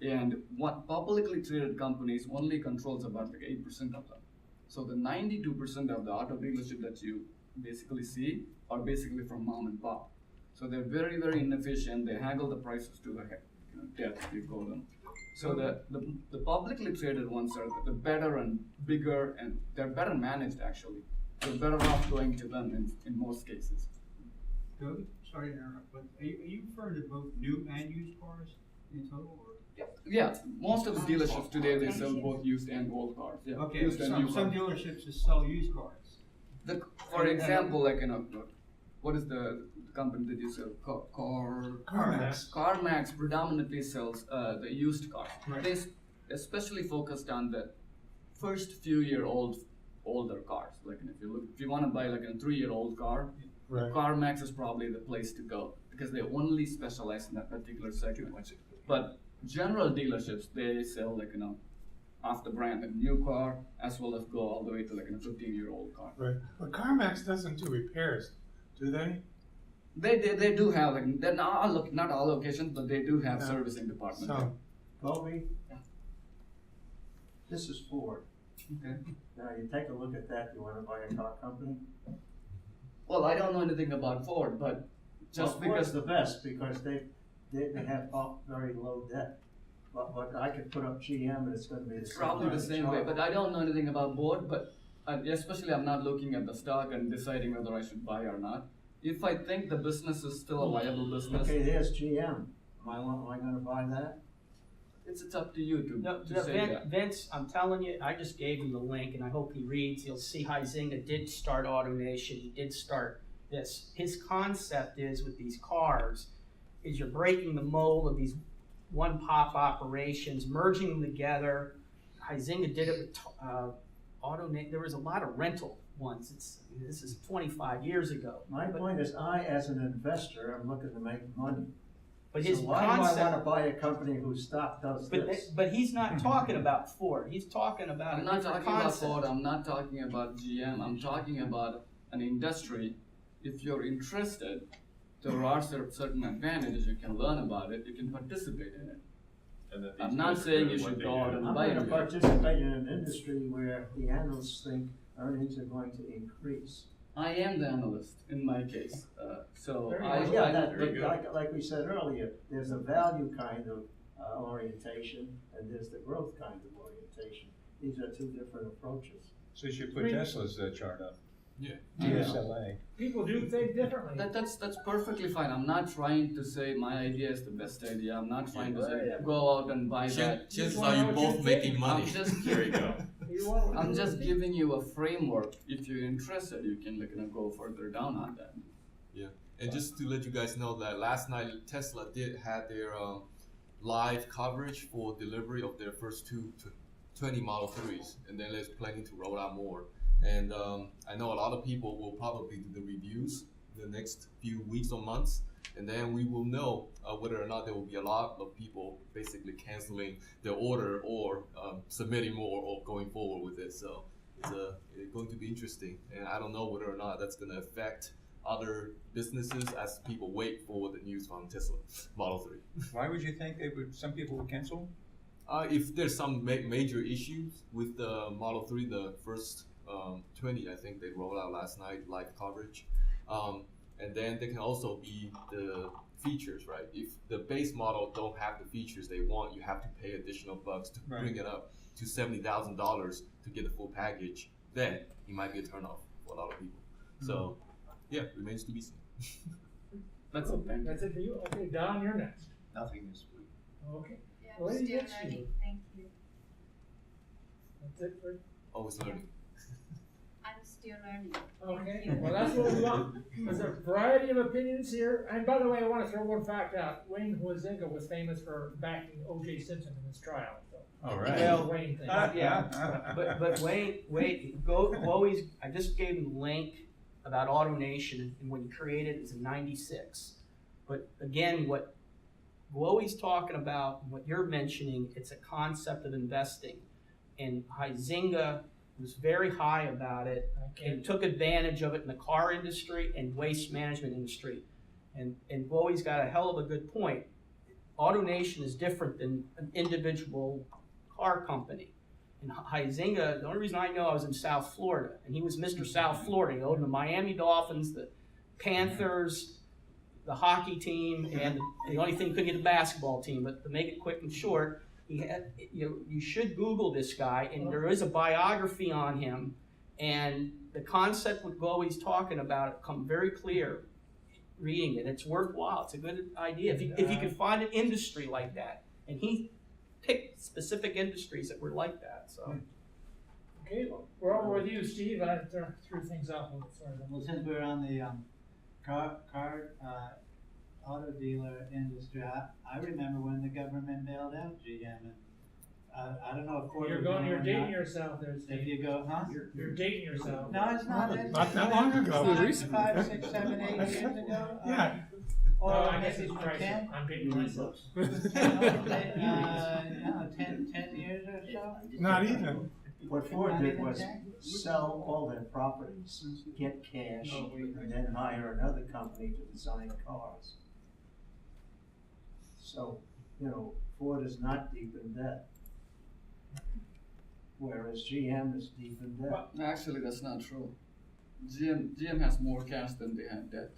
J: And what publicly traded companies only controls about 8% of them. So the 92% of the auto dealership that you basically see are basically from mom and pop. So they're very, very inefficient. They haggle the prices to the death, if you call them. So the publicly traded ones are the better and bigger, and they're better managed actually. You're better off going to them in most cases.
P: Doug, sorry to interrupt, but are you referring to both new and used cars in total? Or?
J: Yeah, most of the dealerships today, they sell both used and old cars. Yeah,
P: Okay,
J: used and new
P: some
J: cars.
P: dealerships just sell used cars.
J: For example, like, what is the company that you sell?
B: CarMax.
J: CarMax predominantly sells the used cars.
B: Right.
J: They especially focused on the first few year older cars. Like if you want to buy like a 3-year-old car,
B: Right.
J: CarMax is probably the place to go because they only specialize in that particular segment. But general dealerships, they sell like off the brand a new car as well as go all the way to like a 15-year-old car.
B: Right. But CarMax doesn't do repairs, do they?
J: They do have like they're not all locations, but they do have
B: Yeah.
J: servicing department.
B: So,
D: Colby,
J: Yeah.
D: this is Ford.
J: Okay.
D: Now, you take a look at that, you wanna buy a car company?
J: Well, I don't know anything about Ford, but just
D: Well, Ford's
J: because
D: the best, because they have very low debt. But I could put up GM and it's gonna be the
J: it's
D: same.
J: probably the
D: kind of
J: same way.
D: job.
J: But I don't know anything about Ford. But especially I'm not looking at the stock and deciding whether I should buy or not. If I think the business is still a viable business,
D: Okay, there's GM. Am I gonna buy that?
J: it's up to you to,
K: No,
J: to say that.
K: Vince, I'm telling you, I just gave him the link, and I hope he reads. You'll see Huizinga did start AutoNation. He did start this. His concept is with these cars, is you're breaking the mold of these one-pop operations, merging them together. Huizinga did it with AutoNation. There was a lot of rental ones. This is 25 years ago.
D: My point is, I, as an investor, am looking to make money.
K: But
D: So
K: his
D: why
K: concept.
D: do I wanna buy a company whose stock does this?
K: But he's not talking about Ford. He's talking about
J: I'm
K: a
J: not
K: different
J: talking about
K: concept.
J: Ford. I'm not talking about GM. I'm talking about an industry. If you're interested, there are certain advantages. You can learn about it. You can participate in it.
M: And that these
J: I'm not
M: guys are
J: saying
M: good
J: you
M: at what
J: should
M: they
J: go out
M: do.
J: and
D: I'm
J: buy
D: gonna
J: it.
D: participate in an industry where the analysts think earnings are going to increase.
J: I am the analyst in my case, so
F: Very
J: I.
F: good.
D: Yeah,
J: I-
D: that,
M: very good.
D: like we said earlier, there's a value kind of orientation and there's the growth kind of orientation. These are two different approaches.
E: So you should put Tesla's chart up.
A: Yeah.
E: TSLA.
F: People do think differently.
J: That's perfectly fine. I'm not trying to say my idea is the best idea. I'm not trying to say
F: Yeah.
J: go out and buy that.
A: Chances
F: wanna
A: are
F: know
A: you
F: what
A: both
F: you
A: making
F: think.
A: money.
J: I'm just
M: There you go.
J: I'm just giving you a framework. If you're interested, you can go further down on that.
A: And just to let you guys know that last night Tesla did have their live coverage for delivery of their first 20 Model 3s, and then they're planning to roll out more. And I know a lot of people will probably do the reviews the next few weeks or months, and then we will know whether or not there will be a lot of people basically canceling their order or submitting more or going forward with it. So it's going to be interesting, and I don't know whether or not that's going to affect other businesses as people wait for the news from Tesla Model 3.
E: Why would you think some people would cancel?
A: If there's some major issues with the Model 3, the first 20, I think they rolled out last night, live coverage. And then there can also be the features, right? If the base model don't have the features they want, you have to pay additional bucks to bring it up to $70,000 to get the full package. Then it might be a turnoff for a lot of people. So, yeah, remains to be seen.
J: That's it. Thank you.
F: That's it for you? Okay, Don, you're next.
O: Nothing this week.
F: Okay.
Q: Yeah,
F: Well,
Q: I'm still
F: next
Q: learning.
F: you.
Q: Thank you.
F: That's it for,
A: Always learning.
Q: I'm still learning.
F: okay,
Q: Thank you.
F: well, that's what we want. There's a variety of opinions here. And by the way, I want to throw one fact out. Wayne Huizinga was famous for backing O.J. Simpson in his trial. So.
E: All right.
F: Well, Wayne thing.
K: Yeah, but wait, go always. I just gave him the link about AutoNation, and when he created it was in '96. But again, what Chloe's talking about, what you're mentioning, it's a concept of investing, and Huizinga was very high about it and took advantage of it in the car industry and waste management industry. And Chloe's got a hell of a good point. AutoNation is different than an individual car company. And Huizinga, the only reason I know I was in South Florida, and he was Mr. South Florida. He owned the Miami Dolphins, the Panthers, the hockey team, and the only thing he couldn't get the basketball team. But to make it quick and short, he had, you should Google this guy, and there is a biography on him. And the concept what Chloe's talking about come very clear reading it. It's worthwhile. It's a good idea. If you can find an industry like that, and he picked specific industries that were like that. So
F: Okay, well, we're over with you, Steve. I threw things off a little further.
R: Well, since we're on the auto dealer industry, I remember when the government bailed out GM, and I don't know if Ford.
F: You're dating yourself there, Steve.
R: If you go, huh?
F: You're dating yourself.
R: No, it's not.
B: Not that long ago.
R: 5, 6, 7, 8 years ago.
B: Yeah.
R: Or
F: I guess
R: maybe
F: he's right.
R: 10.
F: I'm dating myself.
R: 10 years or so.
B: Not even.
D: What Ford did was sell all their properties, get cash, and then hire another company to design cars. So, Ford is not deep in debt. Whereas GM is deep in debt.
J: Well, actually, that's not true. GM has more cash than they had debt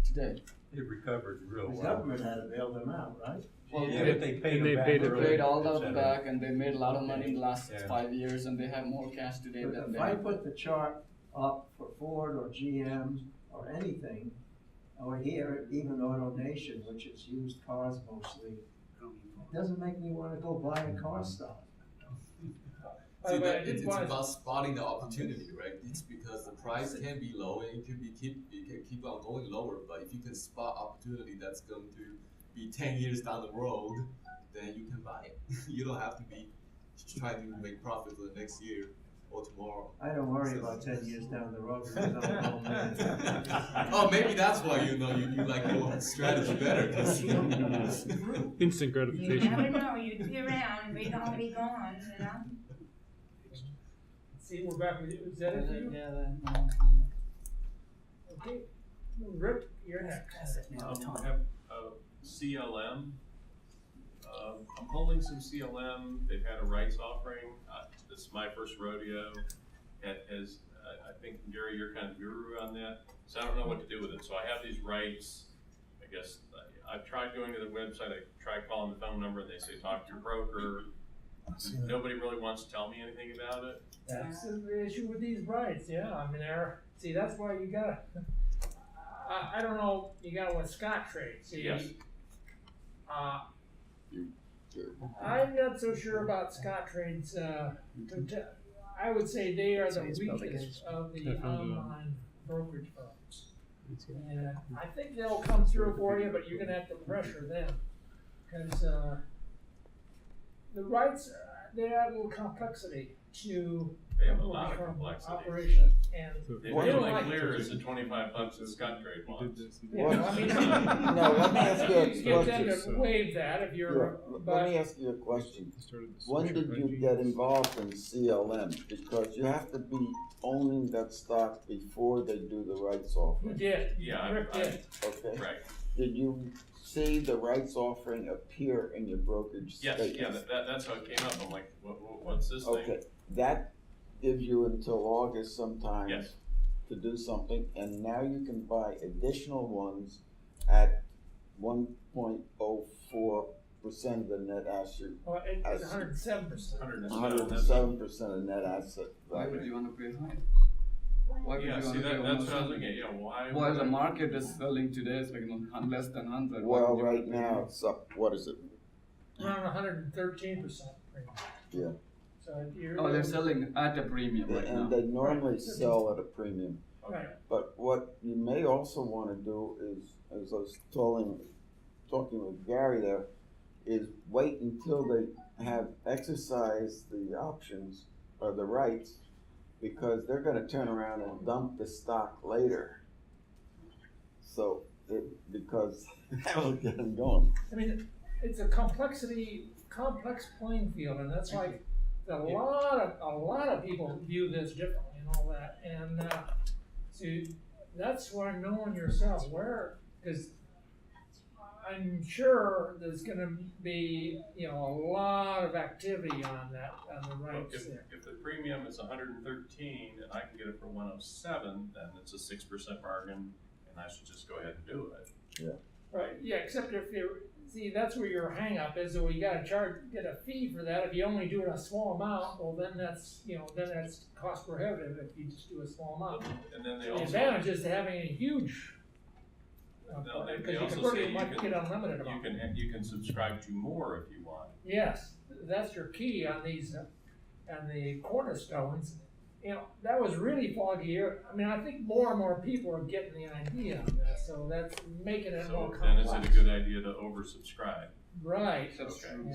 J: today.
E: It recovered real
D: The
E: well.
D: government had to bail them out, right?
J: Well,
E: Yeah, but they paid them back
J: They
E: early,
J: paid all
E: et
J: that
E: cetera.
J: back, and they made a lot of money in the last
E: Yeah.
J: 5 years, and they have more cash today
D: But
J: than they
D: if I
J: had.
D: put the chart up for Ford or GM or anything, or here, even AutoNation, which is used cars mostly, it doesn't make me wanna go buy a car stock.
F: By the way, I
S: it's
F: did want
S: about spotting the opportunity, right? It's because the price can be low and it can keep on going lower. But if you can spot opportunity that's going to be 10 years down the road, then you can buy it. You don't have to be trying to make profit for the next year or tomorrow.
D: I don't worry about 10 years down the road because I don't know, man.
S: Oh, maybe that's why you like your strategy better.
L: Instant
Q: You
L: gratification.
Q: never know, you'd be around and we'd all be gone, you know?
F: See, we're back with you. Is that it for you?
R: Yeah,
F: Okay. Rick, you're next.
M: I have CLM. I'm holding some CLM. They've had a rights offering. This is my first rodeo. I think, Gary, you're kind of guru on that. So I don't know what to do with it. So I have these rights. I guess I've tried going to the website. I tried calling the phone number, and they say talk to your broker. Nobody really wants to tell me anything about it.
F: That's the issue with these rights, yeah. I mean, see, that's why you gotta, I don't know, you got with Scott Trade, see.
M: Yes.
F: I'm not so sure about Scott Trade's, I would say they are the weakest of the online brokerage firms. And I think they'll come through for you, but you're gonna have to pressure them. Cause, the rights, they add a little complexity to
M: They have a lot of complexity.
F: operation, and
M: They
F: they
M: make
F: don't
M: it
F: like
M: clear as the $25 that Scott Trade wants.
F: Yeah, I mean,
G: No, let me ask you a
F: you get them
G: question.
F: to waive that if you're,
G: Let me ask you a question. When did you get involved in CLM? Because you have to be owning that stock before they do the rights
F: you
G: offering.
F: did,
M: Yeah,
F: Rick did.
G: Okay.
M: Right.
G: Did you see the rights offering appear in your brokerage
M: Yes,
G: statement?
M: yeah, that's how it came up. I'm like, what's this thing?
G: Okay, that gives you until August sometime
M: Yes.
G: to do something, and now you can buy additional ones at 1.04% of the net asset.
F: Well, it's 107%.
G: 107% of net asset
J: Why would
G: value.
J: you want to pay high? Why would
M: Yeah,
J: you
M: see,
J: want to pay
M: that's
J: almost
M: what I was
J: 100?
M: thinking, why?
J: Well, the market is selling today is like less than 100. Why
G: Well,
J: would you
G: right
J: want to pay
G: now
J: more?
G: it's up, what is it?
F: Around 113% premium.
G: Yeah.
F: So you're.
J: Oh, they're selling at a premium right now.
G: And they normally sell at a premium.
F: Right.
G: But what you may also want to do is, as I was talking with Gary there, is wait until they have exercised the options or the rights, because they're going to turn around and dump the stock later. So, because that'll get them going.
F: I mean, it's a complex playing field, and that's why a lot of people view this differently and all that. And so that's why knowing yourself because I'm sure there's going to be a lot of activity on the rights there.
M: If the premium is 113 and I can get it for 107, then it's a 6% bargain, and I should just go ahead and do it.
G: Yeah.
F: Right. Yeah. Except if that's where your hang up is. So you got to get a fee for that. If you only do it a small amount, well, then that's cost prohibitive if you just do a small amount.
M: And then they
F: The
M: also
F: advantage is having a huge.
M: No, they
F: Because you
M: also
F: can
M: say
F: pretty much get unlimited amount.
M: you can subscribe to more if you want.
F: Yes, that's your key on these. and the cornerstones, that was really foggy. I mean, I think more and more people are getting the idea of this, so that's making it more
M: So then
F: complex.
M: is it a good idea to oversubscribe?
F: Right.
M: Okay,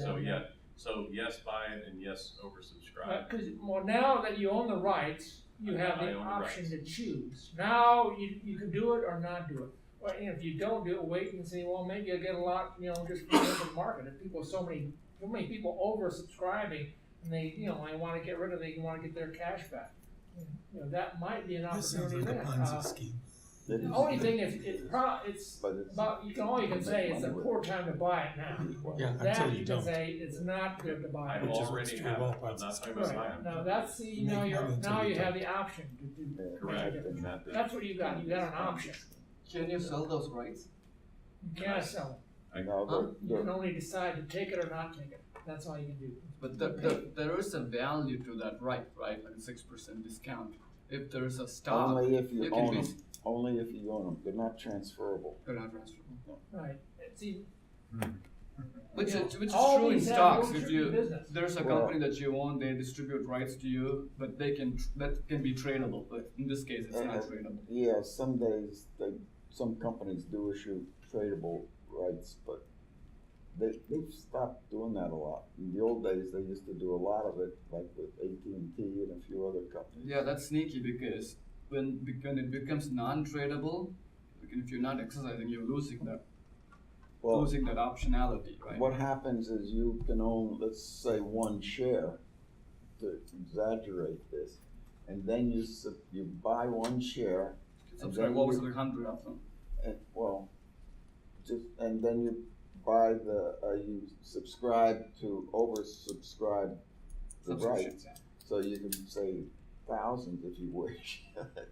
M: so yes, buy it, and yes, oversubscribe.
F: Because now that you own the rights, you have
M: I
F: the
M: own the
F: option
M: rights.
F: to choose. Now you can do it or not do it. Well, if you don't do it, wait and see. Well, maybe you'll get a lot, just from the open market. If people so many people oversubscribing, and they want to get rid of it, they want to get their cash back. That might be an opportunity there. The only thing is, it's about all you can say is a poor time to buy it now.
B: Yeah,
F: that
B: until
F: you
B: you
F: can
B: don't.
F: say it's not good to buy
M: I
F: it.
M: already have it. I'm not talking about buying.
F: Right. Now that's now you have the option to do.
M: Correct.
F: That's what you got. You got an option.
J: Can you sell those rights?
F: You can't sell them. You can only decide to take it or not take it. That's all you can do.
J: But there is a value to that right? Like a 6% discount. If there is a stock,
G: Only if you
J: can
G: own
J: be-
G: them. Only if you own them. They're not transferable.
J: They're not transferable.
G: No.
F: Right. See,
J: Which is
F: all
J: true in
F: these have
J: stocks.
F: no
J: If
F: tricky
J: you
F: business.
J: there's a company that you own, they distribute rights to you, but that can be tradable. But in this case, it's not tradable.
G: Yeah, some days some companies do issue tradable rights, but they've stopped doing that a lot. In the old days, they used to do a lot of it, like with AT&T and a few other companies.
J: Yeah, that's sneaky because when it becomes non-tradable, like if you're not exercising, you're losing that optionality, right?
G: What happens is you can own, let's say, one share, to exaggerate this, and then you buy one share.
J: I'm sorry, what was the 100 of them?
G: And then you buy you subscribe to oversubscribe the rights. So you can say thousands if you wish,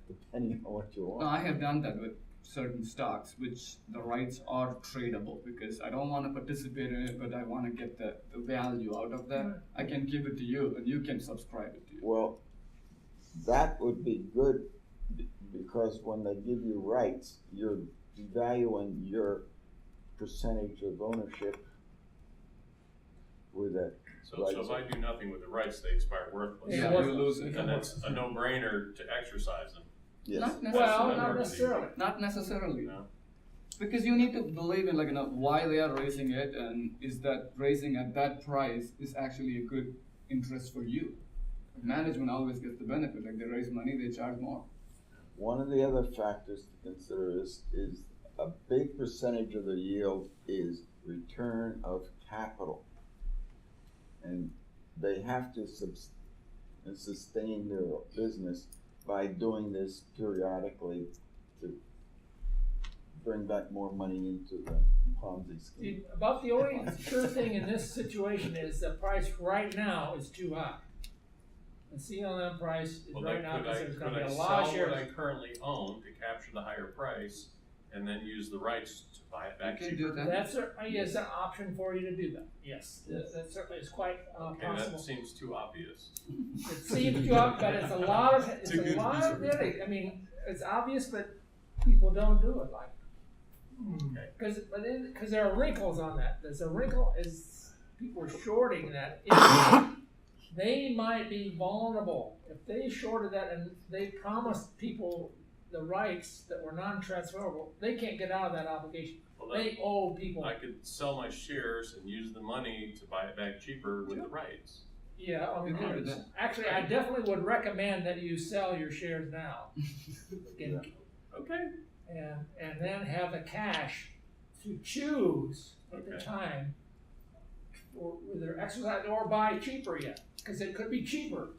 G: depending on what you want.
J: No, I have done that with certain stocks, which the rights are tradable because I don't want to participate in it, but I want to get the value out of that. I can give it to you, and you can subscribe it to you.
G: Well, that would be good because when they give you rights, you're valuing your percentage of ownership with it.
M: So if I do nothing with the rights, they expire worthless.
J: Yeah, you lose it.
M: And it's a no-brainer to exercise them.
G: Yes.
J: Not
F: necessarily.
J: Not necessarily.
M: No.
J: Because you need to believe in why they are raising it, and is that raising at that price is actually a good interest for you. Management always gets the benefit. Like they raise money, they charge more.
G: One of the other factors to consider is a big percentage of the yield is return of capital. And they have to sustain their business by doing this periodically to bring back more money into the Ponzi scheme.
F: About the only sure thing in this situation is the price right now is too high. The CLM price is right now because there's going to be a lot of
M: sell
F: shares.
M: what I currently own to capture the higher price and then use the rights to buy it back
J: You can
M: cheaper?
J: do that.
F: That's an option for you to do that. Yes, that certainly is quite
M: Okay,
F: possible.
M: that seems too obvious.
F: It seems too obvious, but it's a lot of
M: Too good to be true.
F: really. I mean, it's obvious, but people don't do it like because there are wrinkles on that. There's a wrinkle is people are shorting that. They might be vulnerable if they shorted that and they promised people the rights that were non-transferable. They can't get out of that obligation.
M: Well,
F: They owe people.
M: I could sell my shares and use the money to buy it back cheaper with the rights.
F: Yeah, I mean,
J: You can do that.
F: actually, I definitely would recommend that you sell your shares now.
M: Okay.
F: And then have the cash to choose at the time, or either exercise or buy cheaper yet, because it could be cheaper.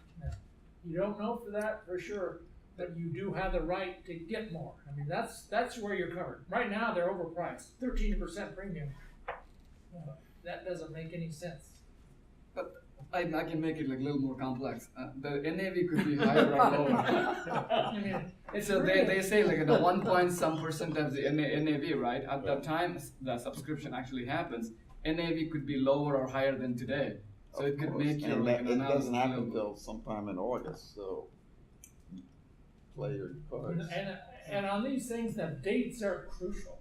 F: You don't know for that for sure, but you do have the right to get more. I mean, that's where you're covered. Right now, they're overpriced, 13% premium. That doesn't make any sense.
J: But I can make it like a little more complex. The NAV could be higher or lower.
F: I mean, it's
J: So
F: really,
J: they say like the 1% of the NAV, right? At that time the subscription actually happens, NAV could be lower or higher than today. So it could make your
G: And
J: like an
G: it
J: analysis
G: doesn't
J: a
G: happen
J: little-
G: until sometime in August, so play your cards.
F: and on these things, the dates are crucial.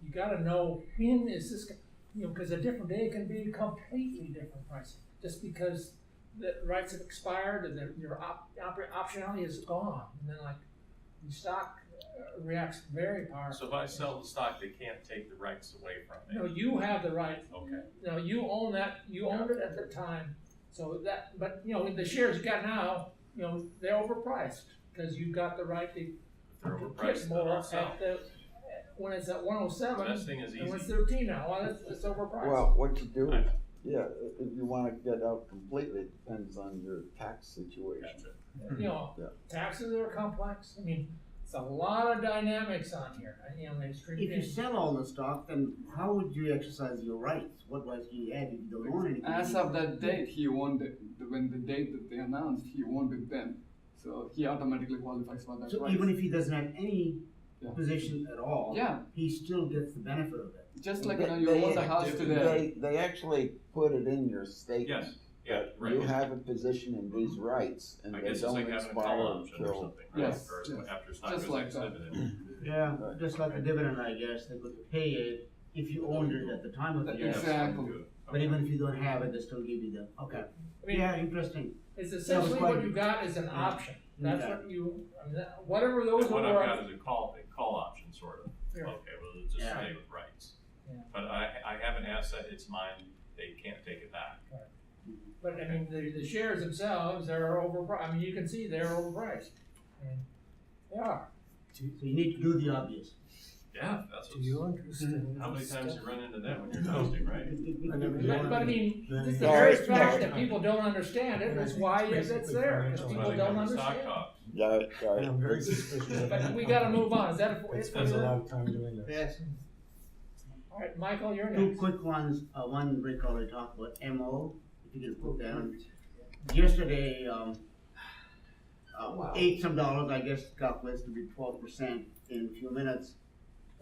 F: You got to know when is this, because a different day can be completely different pricing. Just because the rights have expired and your optionality is gone. And then like the stock reacts very powerfully.
M: So if I sell the stock, they can't take the rights away from me?
F: No, you have the right.
M: Okay.
F: No, you own that, you owned it at the time. So that, but you know, the shares you got now, you know, they're overpriced because you've got the right to
M: They're
F: get
M: overpriced,
F: more
M: then I'll sell.
F: at the, when it's at 107,
M: Best thing is
F: and when it's
M: easy.
F: 13 now, well, it's overpriced.
G: Well, what you do, yeah, if you wanna get out completely, it depends on your tax situation.
F: You know,
G: Yeah.
F: taxes are complex. I mean, it's a lot of dynamics on here. You know, there's
C: If you sell all the stock, then how would you exercise your rights? What rights do you have if you don't own anything?
J: As of that date, he owned it. When the date that they announced, he owned it then. So he automatically qualifies for that
C: So
J: right.
C: even if he doesn't have any position at all,
J: Yeah.
C: he still gets the benefit of it.
J: Just like, you know, you own the house today.
G: They actually put it in your statement.
M: Yes. Yeah,
G: that
M: right.
G: You have a position in these rights, and
M: I
G: they
M: guess it's
G: don't
M: like having a
G: expire
M: call option or
G: until.
M: something, right?
J: Yes,
M: Or
J: yes.
M: after stock
J: Just
M: goes
J: like
M: ex-dividend.
C: Yeah, just like a dividend, I guess, they could pay it if you owned it at the time of the year.
J: Exactly.
C: But even if you don't have it, they still give you the, okay.
F: I mean,
C: Yeah, interesting.
F: It's essentially
C: quite-
F: what you got is an option. That's
C: Okay.
F: what you, I mean, whatever those
M: What
F: are.
M: I've got is a call option, sort of.
F: Yeah.
M: Okay, well, it'll just
C: Yeah.
M: stay with rights.
F: Yeah.
M: But I have an asset, it's mine, they can't take it back.
F: But I mean, the shares themselves are overpriced. I mean, you can see they're overpriced. And they are.
C: So you need to do the obvious.
M: Yeah, that's
I: Do you understand?
M: how many times you run into that when you're investing, right?
F: But I mean,
I: Then-
F: just the very fact that people don't understand it is why it's there, because people
M: Why they
F: don't
M: come to stock
F: understand.
M: talk.
G: Yeah,
I: And I'm very suspicious of
F: But we gotta move on. Is that it?
I: I spend a lot of time doing this.
C: Yes.
F: All right, Michael, you're
C: Two
F: next.
C: quick ones, one Rick already talked about, MO, if you can put down. Yesterday, $8 some, I guess, calculates to be 12% in a few minutes.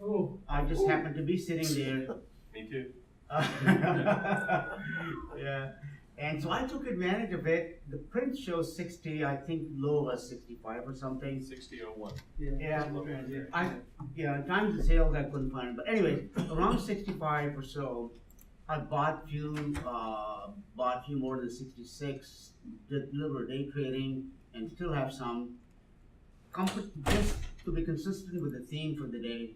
F: Ooh.
C: I just happened to be sitting there.
M: Me too.
C: Yeah, and so I took advantage of it. The print shows 60, I think low was 65 or something.
M: 60.01.
C: Yeah, times the sales I couldn't find, but anyways, around 65 or so. I bought few more than 66, did a little day trading, and still have some. Just to be consistent with the theme for the day,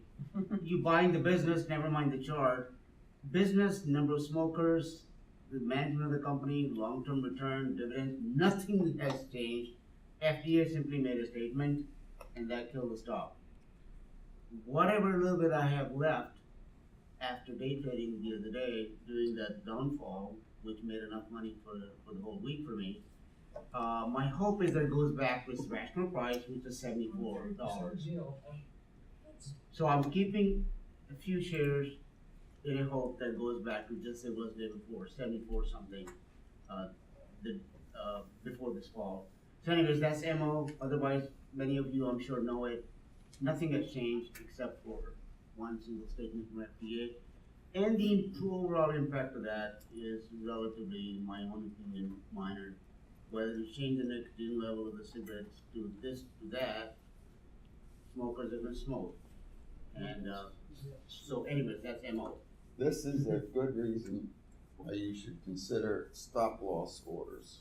C: you buying the business, never mind the chart. Business, number of smokers, the management of the company, long-term return, dividends, nothing has changed. FDA simply made a statement, and that killed the stock. Whatever little bit I have left after day trading the other day, during that downfall, which made enough money for the whole week for me, my hope is that it goes back to its rational price, which is $74. So I'm keeping a few shares in a hope that goes back to just it was day before, 74 something, before this fall. So anyways, that's MO. Otherwise, many of you I'm sure know it. Nothing has changed except for one single statement from FDA. And the overall impact of that is relatively, in my own opinion, minor. Whether you change the nicotine level of the cigarettes to this, to that, smokers are gonna smoke. And, so anyways, that's MO.
G: This is a good reason why you should consider stop loss orders.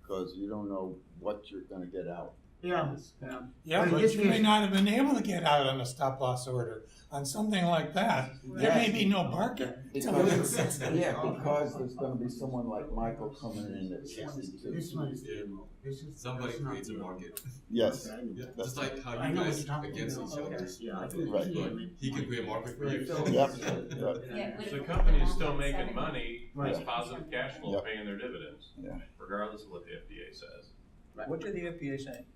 G: Because you don't know what you're gonna get out.
C: Yeah.
B: Yeah,
C: in
B: but
C: this
B: you may
C: case-
B: not have been able to get out on a stop loss order. On something like that, there may be no market. till it hits 60.
G: Because there's gonna be someone like Michael coming in at 62.
C: This one is the MO. This is.
S: Somebody
C: that's not
S: creates a
C: the-
S: market.
G: Yes.
C: Okay, I know.
S: Yeah, just like how
C: I
S: you
C: know what
S: guys
C: you're talking
S: against
C: about.
S: each other.
C: Okay. Yeah, I think
G: Right.
S: He can create a market for you.
G: Yep.
M: So the company is still making money,
C: Right.
M: has positive cash flow,
G: Yep.
M: paying their dividends,
G: Yeah.
M: regardless of what the FDA says.
E: What did the FDA say?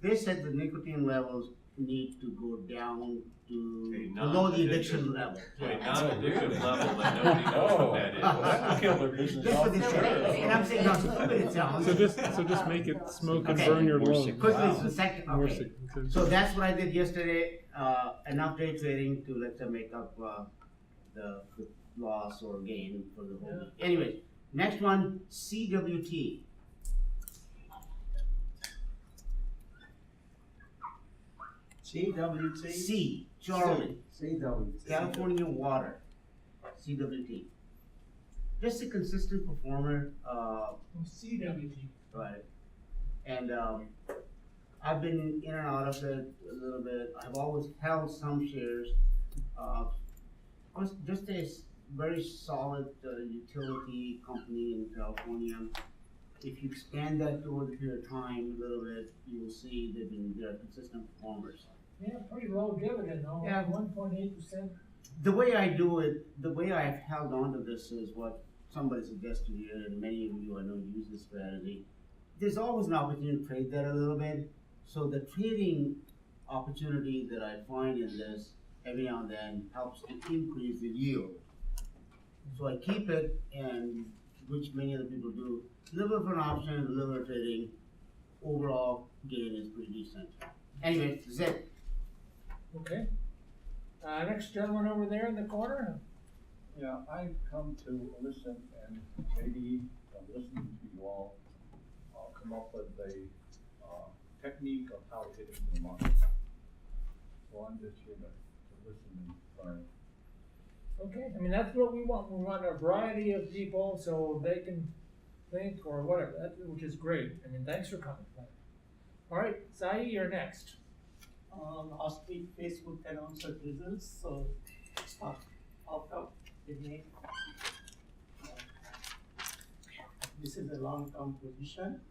C: They said the nicotine levels need to go down to
M: A
C: below the
M: non-addictive-
C: addiction level.
M: To a non-addictive level that nobody knows what that is.
E: That would kill their business.
C: That's what they said, and I'm saying, how stupid it sounds.
L: So just make it smoke and
C: Okay.
L: burn your lungs.
C: Quickly, so second,
L: More
C: okay. So that's what I did yesterday, enough day trading to let's say make up, the loss or gain for the whole week. Anyways, next one, CWT.
D: CWT?
C: C, Charlie.
D: CWT.
C: California Water, CWT. just a consistent performer.
F: CWG.
C: Right. And I've been in and out of it a little bit. I've always held some shares. Just a very solid utility company in California. If you expand that over the period of time a little bit, you will see they're consistent performers.
F: Yeah, pretty low dividend though,
C: Yeah.
F: 1.8%.
C: The way I do it, the way I've held on to this is what somebody suggested here, and many of you I know use this strategy. There's always an opportunity to trade that a little bit. So the trading opportunity that I find in this every now and then helps to increase the yield. So I keep it, and which many other people do. A little bit of an option, a little bit of trading. Overall gain is pretty decent. Anyway, that's it.
F: Okay. Next gentleman over there in the corner.
T: Yeah, I've come to listen, and maybe from listening to you all, I'll come up with a technique of how to get into the market. So I'm just here to listen and learn.
F: Okay, I mean, that's what we want. We want a variety of people so they can think or whatever, which is great. I mean, thanks for coming. All right, Sai, you're next.
N: Last week Facebook announced the results, so stock out of the name. This is a long-term position,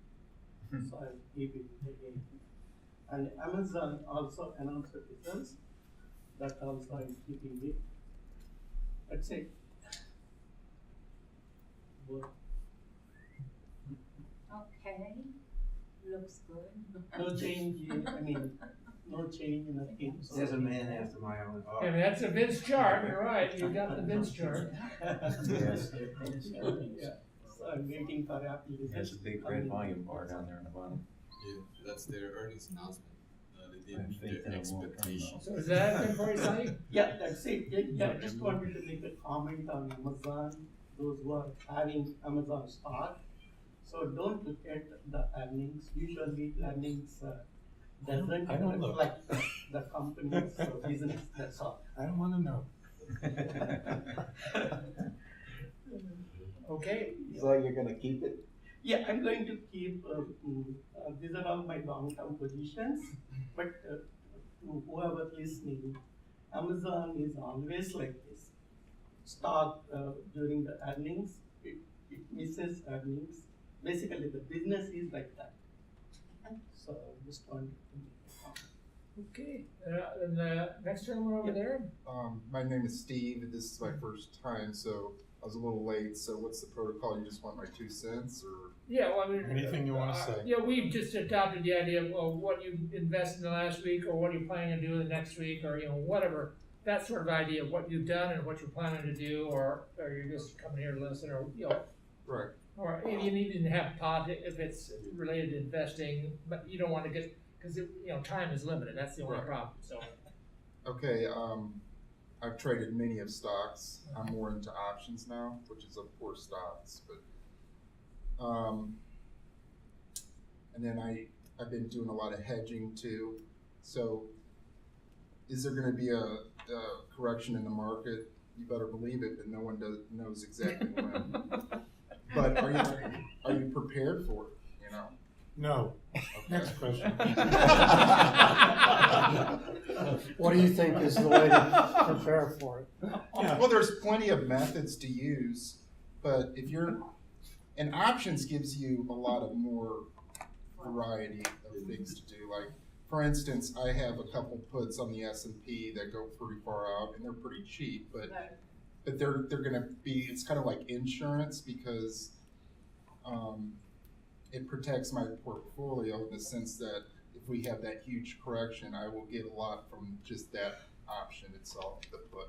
N: so I'll keep it again. And Amazon also announced the results, that also I'm keeping it. That's it. Well,
Q: Okay, looks good.
N: no change, no change in the theme. So
D: There's a man after my own heart.
F: Yeah, I mean, that's a Vince chart. You're right. You got the Vince chart.
D: Yes.
N: Yeah. So I'm waiting for Apple results.
E: There's a big red volume bar down there on the bottom.
S: Yeah, that's their earnings announcement. They
E: I
S: didn't meet
E: think
S: their
E: that won't come
S: expectations.
F: So is that everything for you, Sai?
N: Yeah, that's it. Yeah, I just wanted to make a comment on Amazon, those who are having Amazon stock. So don't look at the earnings. Usually earnings doesn't
B: I don't look.
N: reflect the company's business, that's all.
B: I don't wanna know.
F: Okay.
O: So you're gonna keep it?
N: Yeah, I'm going to keep, these are all my long-term positions, but to whoever listening, Amazon is always like this. Stock during the earnings, it misses earnings. Basically, the business is like that. So just wanted to make a comment.
F: Okay. And the next gentleman over there.
U: My name is Steve. This is my first time, so I was a little late. So what's the protocol? You just want my 2 cents, or?
F: Yeah, well, I mean,
B: Anything you wanna say?
F: Yeah, we've just adopted the idea of what you invested in the last week, or what you're planning to do the next week, or whatever. That sort of idea of what you've done and what you're planning to do, or you're just coming here to listen, or
U: Right.
F: Or you need to have pod if it's related to investing, but you don't want to get because time is limited. That's the only problem. So.
U: Okay. I've traded many of stocks. I'm more into options now, which is of course stocks, but and then I've been doing a lot of hedging too. So is there going to be a correction in the market? You better believe it, but no one knows exactly when. But are you prepared for it?
B: No.
U: Okay.
B: Next question.
I: What do you think is the way to prepare for it?
B: Yeah.
U: Well, there's plenty of methods to use, but and options gives you a lot of more variety of things to do. Like, for instance, I have a couple puts on the S&P that go pretty far out, and they're pretty cheap, but they're going to be, it's kind of like insurance because it protects my portfolio in the sense that if we have that huge correction, I will get a lot from just that option itself, the put.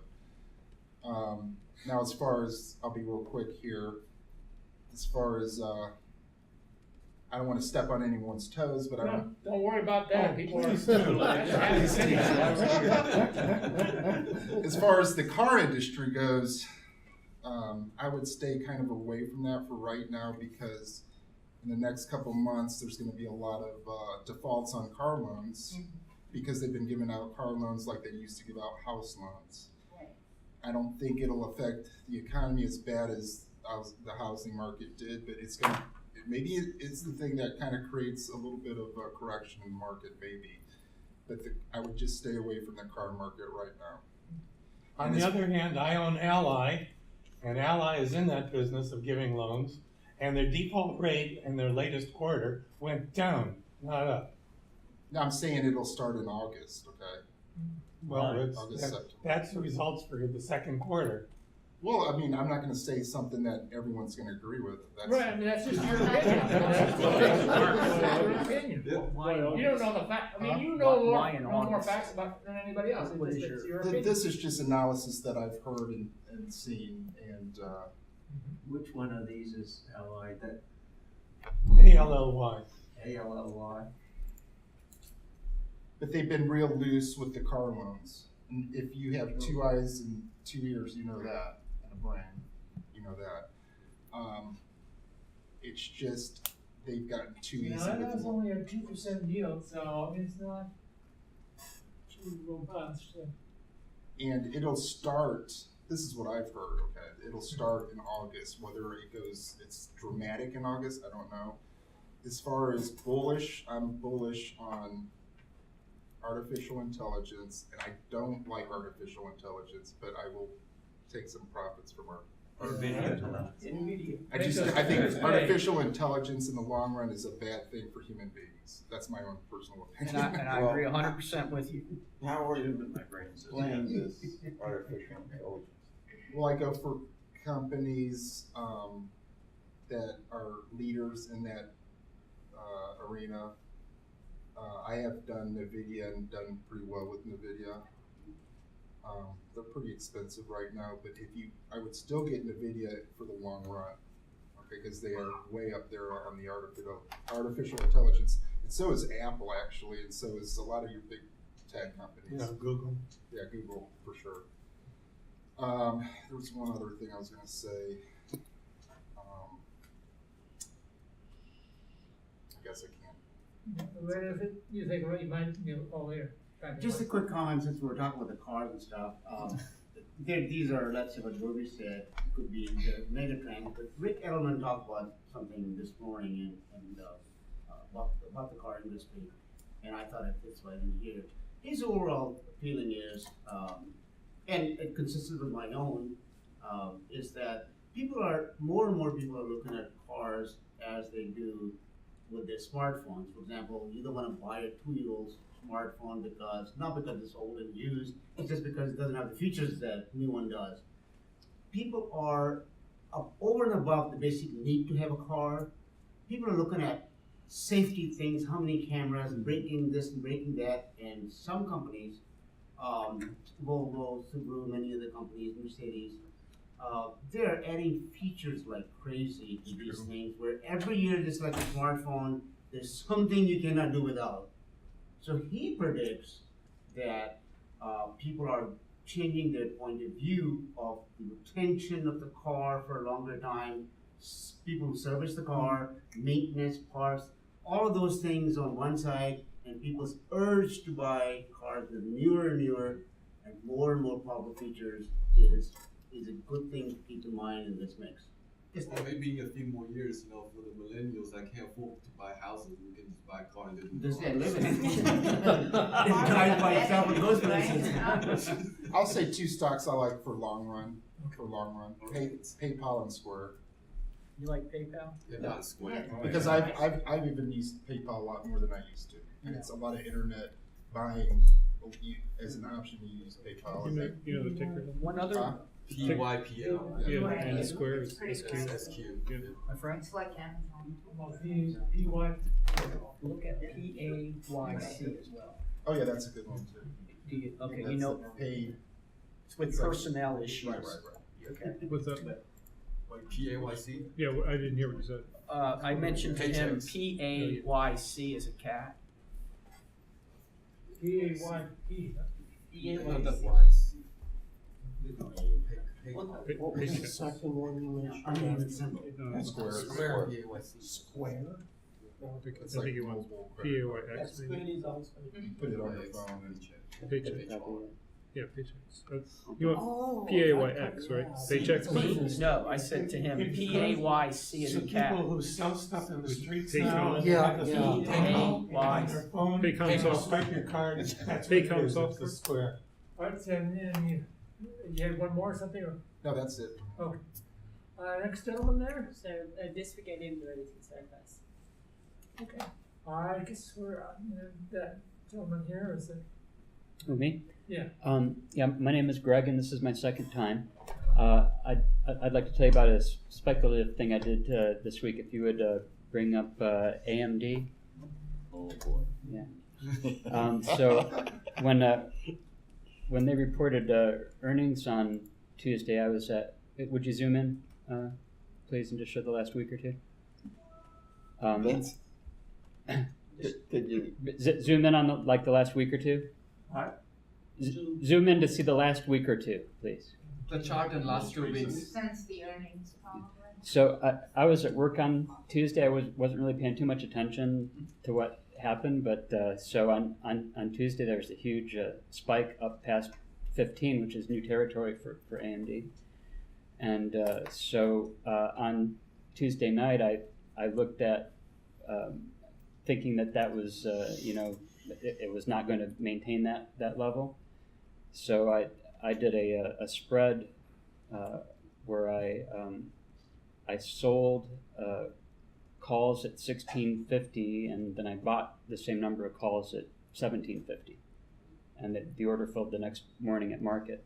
U: Now, as far as, I'll be real quick here, as far as, I don't want to step on anyone's toes, but
F: don't worry about that. People are
U: as far as the car industry goes, I would stay kind of away from that for right now because in the next couple months there's going to be a lot of defaults on car loans because they've been giving out car loans like they used to give out house loans. I don't think it'll affect the economy as bad as the housing market did, but it's gonna, maybe it's the thing that kind of creates a little bit of a correction in the market, maybe. But I would just stay away from the car market right now.
B: On the other hand, I own Ally, and Ally is in that business of giving loans, and their default rate in their latest quarter went down, not up.
U: Now, I'm saying it'll start in August, okay?
B: Well,
U: August, September.
B: that's the results for the second quarter.
U: Well, I mean, I'm not gonna say something that everyone's gonna agree with.
F: Right, I mean, that's just your opinion. That's your opinion. You don't know the fact, I mean, you know more facts about than anybody else. It's your opinion.
U: This is just analysis that I've heard and seen, and,
D: Which one of these is Allied? That
B: ALLY.
D: ALLY?
U: but they've been real loose with the car loans. And if you have 2 eyes and 2 ears, you know that, and a brain, you know that. It's just, they've gotten too easy with
F: That's
U: it.
F: only a 2% yield, so it's not too robust. So.
U: And it'll start, this is what I've heard, okay, it'll start in August. Whether it goes, it's dramatic in August, I don't know. As far as bullish, I'm bullish on artificial intelligence, and I don't like artificial intelligence, but I will take some profits from
D: NVIDIA.
U: I think artificial intelligence in the long run is a bad thing for human babies. That's my own personal opinion.
K: And I agree 100% with you.
G: How are you explaining this artificial intelligence?
U: Well, I go for companies that are leaders in that arena. I have done NVIDIA and done pretty well with NVIDIA. They're pretty expensive right now, but I would still get NVIDIA for the long run, okay, because they are way up there on the artificial intelligence. And so is Apple, actually, and so is a lot of your big tech companies.
B: Yeah, Google.
U: Yeah, Google, for sure. There was one other thing I was going to say. I guess I can't.
F: What is it you think, you might, later?
C: Just a quick comment since we're talking about the cars and stuff. These are, let's say what Ruby said, could be the mega trend. But Rick Edelman talked about something this morning and about the car industry, and I thought it fits right in here. His overall feeling is, and it consistent with my own, is that more and more people are looking at cars as they do with their smartphones. For example, you don't want to buy a 2-year-old smartphone not because it's old and used, it's just because it doesn't have the features that new one does. People are over and above the basic need to have a car. People are looking at safety things, how many cameras, and breaking this and breaking that, and some companies, Volvo, Subaru, many other companies, Mercedes, they're adding features like crazy to these things, where every year, just like a smartphone, there's something you cannot do without. So he predicts that people are changing their point of view of the retention of the car for a longer time, people who service the car, maintenance, parts, all of those things on one side, and people's urge to buy cars with newer and newer and more powerful features is a good thing to keep in mind in this mix.
S: Or maybe in a few more years, for the millennials that can't afford to buy houses, we can just buy a car and
C: just live in it. Drive by itself and goes places.
U: I'll say 2 stocks I like for long run. PayPal and Square.
K: You like PayPal?
S: Yeah, not Square.
U: Because I've even used PayPal a lot more than I used to, and it's a lot of internet buying as an option to use PayPal.
L: You know the ticker?
K: One other.
S: PYPL.
L: Yeah, and Square is
S: SQ.
K: My friend?
Q: It's like Amazon.
K: Look at PAYC as well.
U: Oh yeah, that's a good one too.
K: It's with personnel issues.
U: Right.
K: Okay.
L: What's that?
S: PAYC?
L: Yeah, I didn't hear what you said.
K: I mentioned to him PAYC as a cat.
F: PAYP.
I: What was the second one you mentioned?
U: Square.
I: Square?
U: It's like mobile credit.
L: PAYX.
U: You put it on your phone and
L: Paycheck. Yeah, paychecks. You want PAYX, right? Paychecks.
K: No, I said to him, PAYC
B: So
K: in cap.
B: people who sell stuff in the streets
L: Paycom.
B: now,
I: Yeah,
B: have the
I: yeah.
B: phone take on their phone,
L: Paycom
B: they can
L: software.
B: swipe your card, that's what it
L: Paycom
B: is, it's
L: software.
B: the square.
F: All right, and you had one more or something? Or?
U: No, that's it.
F: Okay. Next gentleman there?
H: So this week I didn't do anything, so I passed.
F: Okay. I guess we're that gentleman here is it?
V: Who, me?
F: Yeah.
V: Yeah, my name is Greg, and this is my second time. I'd like to tell you about a speculative thing I did this week. If you would bring up AMD.
G: Oh boy.
V: Yeah. So when they reported earnings on Tuesday, I was at. Would you zoom in, please, and just show the last week or two?
G: Vince, did you
V: Zoom in on the last week or two?
K: What?
V: Zoom in to see the last week or two, please.
J: The chart in last 2 weeks.
Q: Since the earnings, probably.
V: So I was at work on Tuesday. I wasn't really paying too much attention to what happened, but so on Tuesday there was a huge spike up past 15, which is new territory for AMD. And so on Tuesday night, I looked at thinking that was it was not going to maintain that level. So I did a spread where I sold calls at 1650, and then I bought the same number of calls at 1750, and the order filled the next morning at market.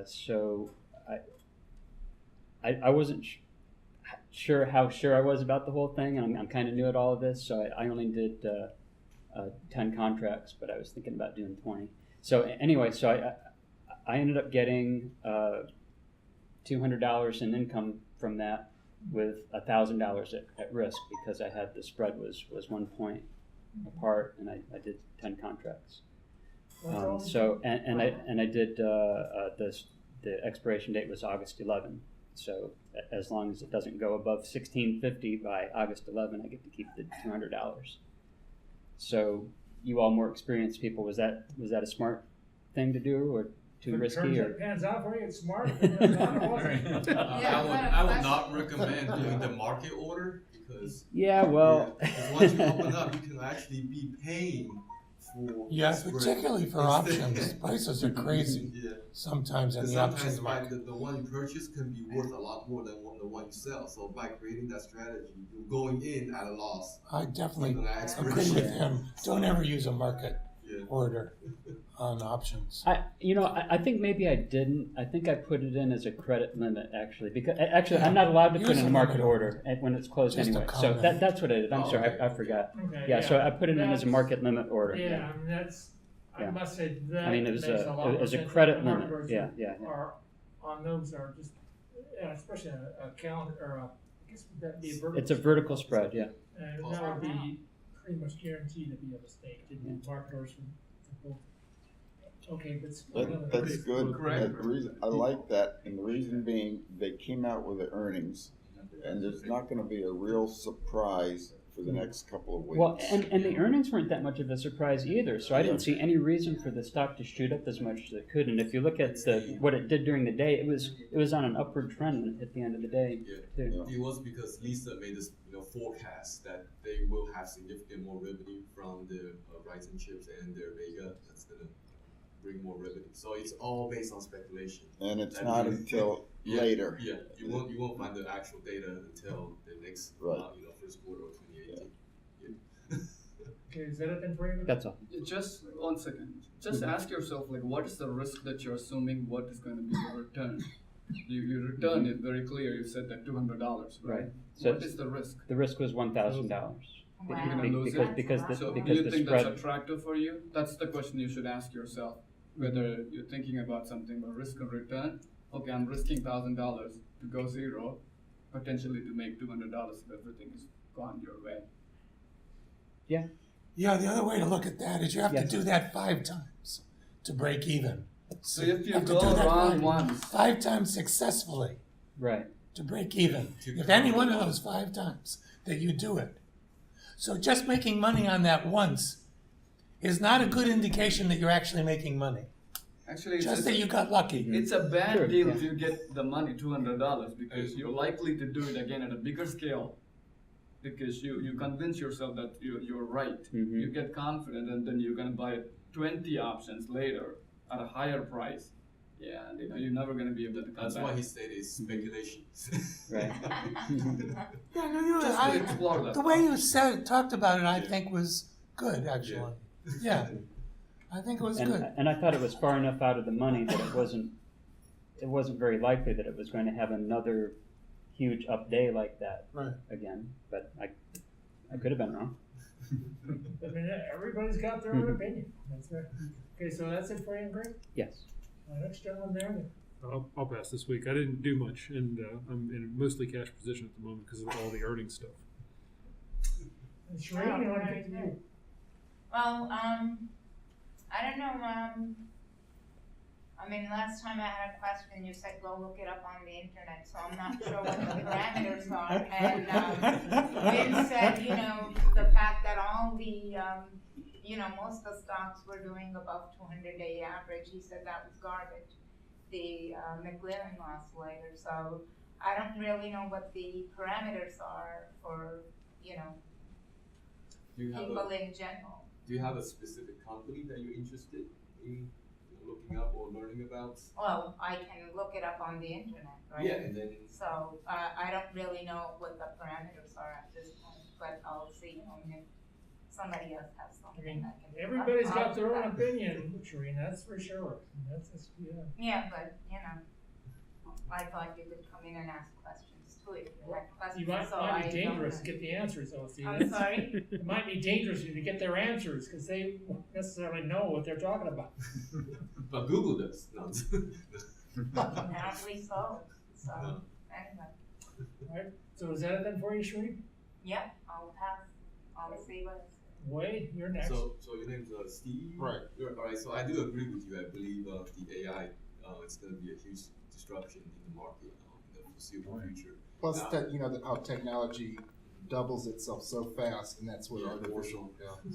V: So I wasn't sure how sure I was about the whole thing, and I'm kind of new at all of this, so I only did 10 contracts, but I was thinking about doing 20. So anyway, so I ended up getting $200 in income from that, with $1,000 at risk, because I had the spread was 1 point apart, and I did 10 contracts. So I did the expiration date was August 11. So as long as it doesn't go above 1650 by August 11, I get to keep the $200. So you all more experienced people, was that a smart thing to do, or too risky? Or
F: It pans out for you. It's smart.
S: I would not recommend doing the market order because
V: because
S: once you open up, you can actually be paying for
B: Yes,
S: spread.
B: particularly for options. Prices are crazy sometimes in the options market.
S: The one you purchase can be worth a lot more than the one you sell. So by creating that strategy, you're going in at a loss.
B: I definitely agree with him. Don't ever use a market order on options.
V: I think maybe I didn't. I think I put it in as a credit limit, actually, because I'm not allowed to put in a market order when it's closed anyway. So that's what I did. I'm sorry, I forgot.
F: Okay,
V: So I put it in as a market limit order.
F: Yeah, I mean that's. I must say that.
V: I mean, it was
F: makes a lot more
V: a
F: sense.
V: credit
F: The market
V: limit.
F: orders
V: Yeah.
F: Are on those are just, especially a calendar or I guess would that be a vertical?
V: It's a vertical spread. Yeah.
F: And that would be pretty much guaranteed to be a mistake. To do market orders for both. Okay,
G: that's good. The reason I like that, and the reason being, they came out with the earnings, and there's not going to be a real surprise for the next couple of weeks.
V: Well, and the earnings weren't that much of a surprise either, so I didn't see any reason for the stock to shoot up as much as it could. And if you look at what it did during the day, it was on an upward trend at the end of the day. Too.
S: It was because Lisa made this forecast that they will have significant more revenue from the Ryzen chips and their Vega. That's gonna bring more revenue. So it's all based on speculation.
G: And it's not until later.
S: Yeah, you won't find the actual data until the next first quarter of 2018.
F: Okay, is that it then for you?
V: That's all.
J: Just 1 second. Just ask yourself, what is the risk that you're assuming? What is going to be your return? Your return is very clear. You said that $200, right?
V: So
J: what is the risk?
V: The risk was $1,000.
J: But you're going to lose it.
V: Because
J: do you
V: the
J: think
V: spread.
J: that's attractive for you? That's the question you should ask yourself. Whether you're thinking about something about risk and return. Okay, I'm risking $1,000 to go zero, potentially to make $200 if everything is gone your way.
V: Yeah.
B: Yeah, the other way to look at that is you have to do that 5 times to break even.
J: So if you
B: have to
J: go
B: do that
J: around once,
B: 5 times successfully,
V: right,
B: to break even. If any one of those 5 times that you do it, so just making money on that once is not a good indication that you're actually making money.
J: Actually,
B: Just that you got lucky.
J: It's a bad
V: Sure,
J: deal
V: yeah.
J: if you get the money, $200, because you're likely to do it again at a bigger scale. Because you convince yourself that you're right.
V: Mhm.
J: You get confident, and then you're gonna buy 20 options later at a higher price. Yeah, and you're never gonna be able to come
S: That's
J: back.
S: why he said it's speculation.
V: Right.
B: Yeah, no,
J: Just to explore that.
B: the way you talked about it, I think was good, actually. Yeah, I think it was good.
V: And I thought it was far enough out of the money that it wasn't very likely that it was going to have another huge up day like that
B: Right.
V: again. But I could have been wrong.
F: I mean, everybody's got their own opinion. That's right. Okay, so that's it for you, Greg?
V: Yes.
F: Next gentleman there.
L: I'll pass this week. I didn't do much, and I'm in a mostly cash position at the moment because of all the earnings stuff.
F: And Shereen, you want to get to you?
Q: Well, I don't know, I mean, last time I had a question, you said go look it up on the internet, so I'm not sure what the parameters are. And, Vin said, you know, the fact that all the, you know, most of the stocks were doing above 200-day average, he said that was garbage. The McLaren lost later, so I don't really know what the parameters are for, you know, people in general.
S: Do you have a specific company that you're interested in looking up or learning about?
Q: Well, I can look it up on the internet, right?
S: Yeah, and then
Q: So, I don't really know what the parameters are at this point, but I'll see, if somebody else has
F: I
Q: something
F: mean,
Q: I can.
F: everybody's
Q: I'll
F: got
Q: do
F: their own
Q: that.
F: opinion, Shereen, that's for sure. That's just, yeah.
Q: Yeah, but, you know, I thought you could come in and ask questions too, if you had questions,
F: You might,
Q: so
F: might
Q: I
F: be
Q: don't
F: dangerous to
Q: know.
F: get the answers though, see,
Q: I'm
F: that's-
Q: sorry?
F: It might be dangerous to get their answers, cause they won't necessarily know what they're talking about.
S: but Google does. No.
Q: Apparently so, anyway,
F: Alright, so is that it then for you, Shereen?
Q: yep, I'll pass, I'll see what.
F: Wade, you're next.
S: So your name's Steve.
G: Right.
S: All right. So I do agree with you. I believe the AI it's going to be a huge disruption in the market in the foreseeable future.
U: Plus, that how technology doubles itself so fast, and that's where artificial. Yeah,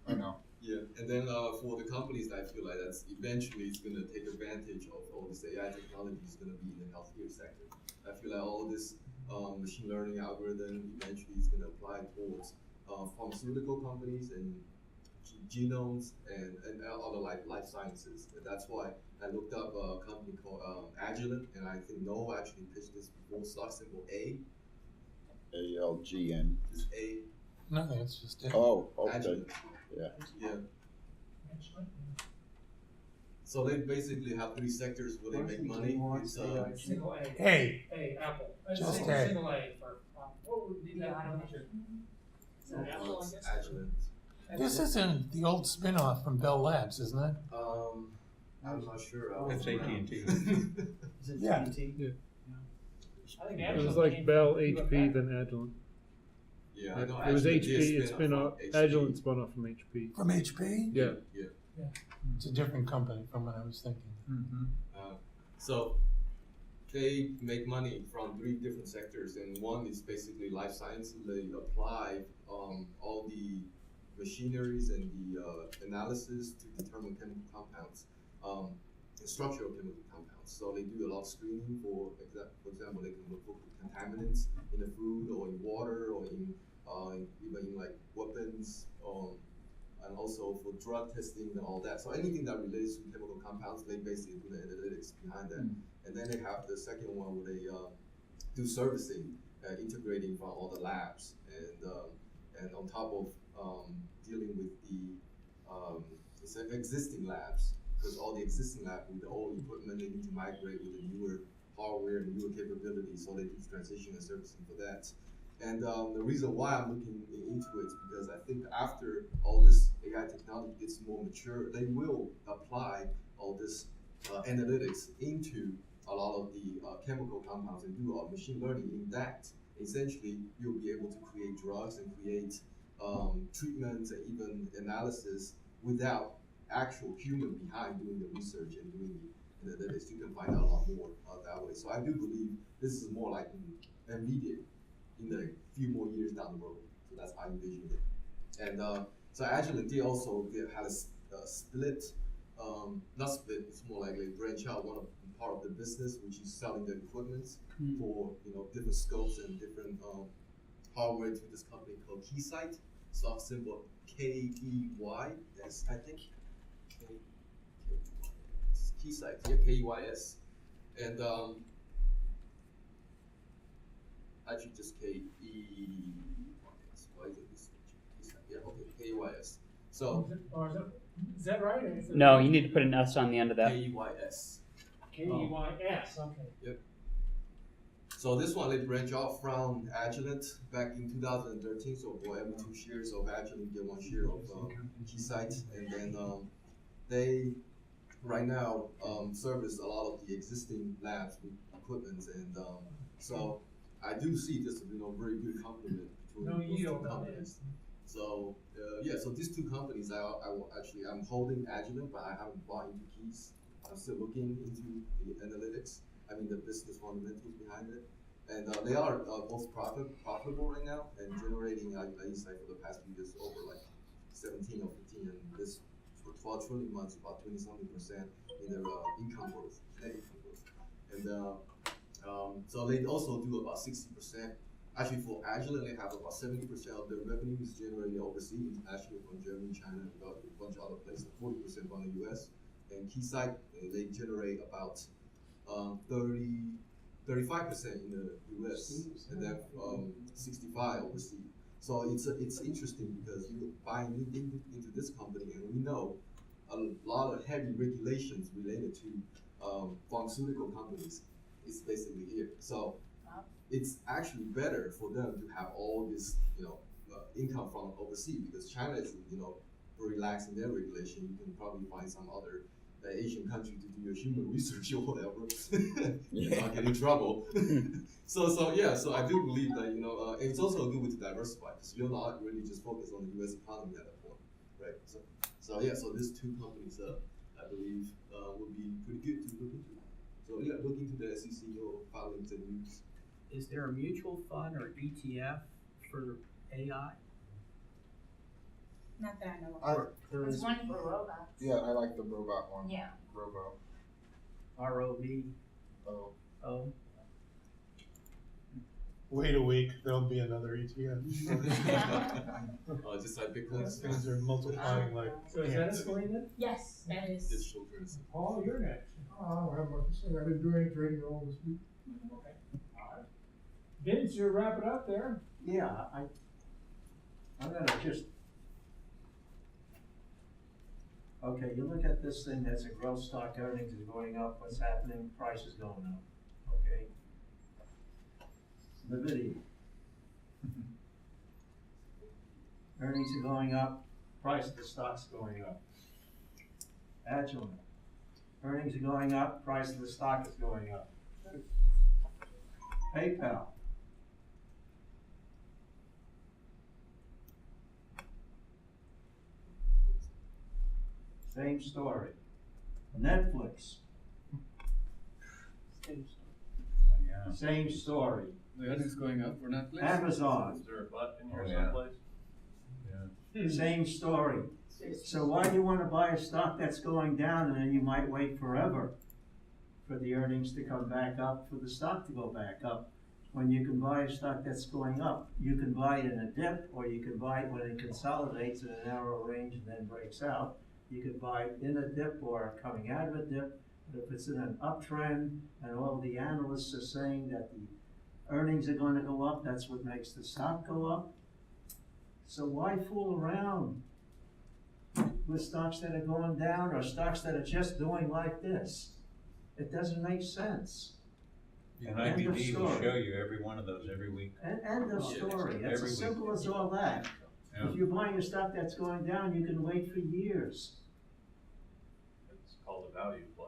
U: I know.
S: Yeah, and then for the companies, I feel like that's eventually it's going to take advantage of all this AI technology is going to be in the healthcare sector. I feel like all this machine learning algorithm eventually is going to apply towards pharmaceutical companies and genomes and other life sciences. And that's why I looked up a company called Agilent, and I think Noah actually pitched this before. Stock symbol A.
G: ALGN.
S: Just A.
B: No, that's just it.
G: Oh, okay.
S: Agilent.
G: Yeah.
S: Yeah. So they basically have three sectors where they make money. It's,
F: Single A.
B: Hey.
F: A, Apple.
B: Just
F: Single
B: A.
F: single A for, what would be that? So Apple, I guess.
S: Agilent.
B: This isn't the old spin-off from Bell Labs, isn't it?
S: I'm not sure.
E: That's AT&T.
K: Is it
B: Yeah.
K: TNT?
L: Yeah.
F: I think
L: It was
F: Agilent
L: like
F: came
L: Bell,
F: from
L: HP, then Agilent.
S: Yeah, I know
L: It was
S: Agilent did
L: HP. It
S: spin
L: spin
S: off
L: off.
S: from HP.
L: Agilent spun off from HP.
B: From HP?
L: Yeah.
S: Yeah.
B: It's a different company from what I was thinking.
S: So they make money from three different sectors, and one is basically life science. They apply all the machineries and the analysis to determine chemical compounds, and structural chemical compounds. So they do a lot of screening for example, they can look for contaminants in the food or in water or in even in like weapons, and also for drug testing and all that. So anything that relates to chemical compounds, they basically do the analytics behind that. And then they have the second one where they do servicing, integrating from all the labs, and on top of dealing with the existing labs, because all the existing labs with the old equipment, they need to migrate with the newer hardware and newer capabilities, so they do transition and servicing for that. And the reason why I'm looking into it is because I think after all this AI technology gets more mature, they will apply all this analytics into a lot of the chemical compounds and do machine learning. In that, essentially, you'll be able to create drugs and create treatments and even analysis without actual human behind doing the research and doing the analytics. You can find out a lot more that way. So I do believe this is more like immediate in a few more years down the road. So that's how I envision it. And
O: So Agilent, they had a split, not split, it's more like they branch out part of the business, which is selling the equipment for, different scopes and different hardware to this company called Keysight, stock symbol KEYS, I think. Keysight, yeah, KEYS. And actually just KEYS. Why is it this? Keysight, yeah, okay, KEYS. So.
F: Is that right? Or is it
V: No, you need to put an S on the end of that.
O: KEYS.
F: KEYS, okay.
O: Yep. So this one, they branch off from Agilent back in 2013. So for every 2 shares of Agilent, you get 1 share of Keysight. And then they, right now, service a lot of the existing labs with equipment. And so I do see this, very good complement between those two companies. So so these 2 companies, I'm holding Agilent, but I haven't bought into Keys. I'm still looking into the analytics. I mean the business fundamentals behind it, and they are both profitable right now and generating at least like for the past few years over like 17 or 15, and this for 12 trailing months about 20-something% in their income growth, net income growth, and so they also do about 60%. Actually, for Agilent, they have about 70% of their revenue is generated overseas, actually from Germany, China, and a bunch of other places, 40% from the US. And Keysight, they generate about 35% in the US, and then 65% overseas. So it's interesting because you buying into this company, and we know a lot of heavy regulations related to pharmaceutical companies is basically here. So it's actually better for them to have all this, income from overseas, because China is, very lax in their regulation. You can probably find some other Asian country to do your human research or whatever, not get in trouble. So I do believe that, and it's also good to diversify, because you're not really just focused on the US economy at that point, right? So these 2 companies, I believe, would be pretty good to look into. So look into the SEC or filings and news.
K: Is there a mutual fund or ETF for AI?
Q: Not that I know of. There's one for robots.
U: Yeah, I like the robot one.
Q: Yeah.
U: Robo.
K: ROBO.
B: Wait a week, there'll be another ETF.
O: Just like Bitcoin.
B: Things are multiplying like.
F: So is that escalated?
Q: Yes, that is.
O: Digital currency.
F: Paul, you're next.
A: I don't have much to say. I didn't do any trading all this week.
F: Okay. All right. Vince, you're wrapping up there.
D: Yeah, I'm gonna just, okay, you look at this thing, that's a growth stock, earnings is going up, what's happening, price is going up, okay? Nvidia. Earnings are going up, price of the stock's going up. Agilent. Earnings are going up, price of the stock is going up. PayPal. Same story. Netflix. Same story.
J: The earnings going up for Netflix.
D: Amazon.
M: Is there a button in here someplace?
D: Same story. So why do you want to buy a stock that's going down, and then you might wait forever for the earnings to come back up, for the stock to go back up, when you can buy a stock that's going up? You can buy it in a dip, or you can buy it when it consolidates in a narrow range and then breaks out. You could buy it in a dip or coming out of a dip. But if it's in an uptrend and all the analysts are saying that the earnings are going to go up, that's what makes the stock go up. So why fool around with stocks that are going down or stocks that are just doing like this? It doesn't make sense.
E: And IBD will show you every one of those every week.
K: End of story. It's as simple as all that.
E: Yeah.
K: If you're buying a stock that's going down, you can wait for years.
M: It's called a value play.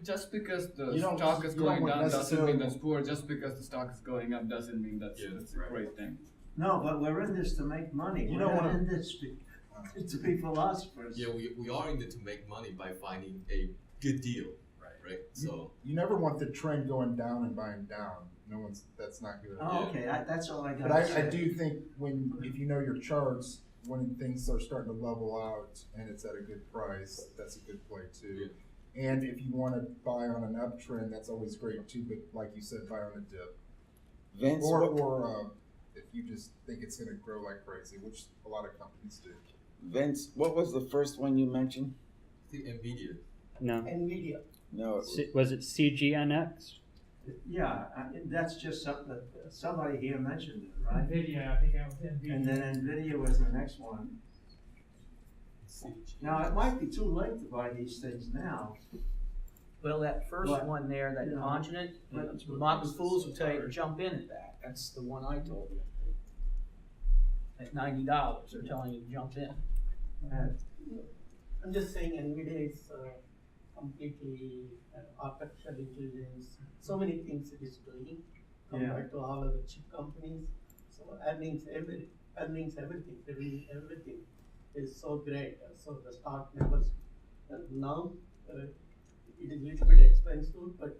J: Just because the stock is going down doesn't mean that's poor. Just because the stock is going up doesn't mean that's a great thing.
K: No, but we're in this to make money.
J: You
K: We're
J: don't
K: not
J: wanna-
K: in this to be philosophers.
O: Yeah, we are in it to make money by finding a good deal, right? So
U: You never want the trend going down and buying down. That's not good.
K: Oh, okay, that's all I got
U: But
K: to say.
U: I do think if you know your charts, when things are starting to level out and it's at a good price, that's a good play too. And if you want to buy on an uptrend, that's always great too. But like you said, buy on a dip.
G: Vince,
U: Or if you just think it's going to grow like crazy, which a lot of companies do.
G: Vince, what was the first one you mentioned?
O: The NVIDIA.
V: No.
N: NVIDIA.
G: No.
V: Was it CGNX?
D: Yeah, that's just something that somebody here mentioned it, right?
F: NVIDIA, I think that was NVIDIA.
D: And then NVIDIA was the next one. Now, it might be too late to buy these things now.
K: Well, that first
D: But,
K: one there, that
D: you know,
K: continent,
D: but-
K: Motley Fools will tell you to jump in at that. That's the one I told you. At $90, they're telling you to jump in.
N: I'm just saying NVIDIA is completely artificial intelligence. So many things it is doing compared to all other chip companies. So earnings, everything, everything is so great. So the stock numbers now it is a little bit expensive, but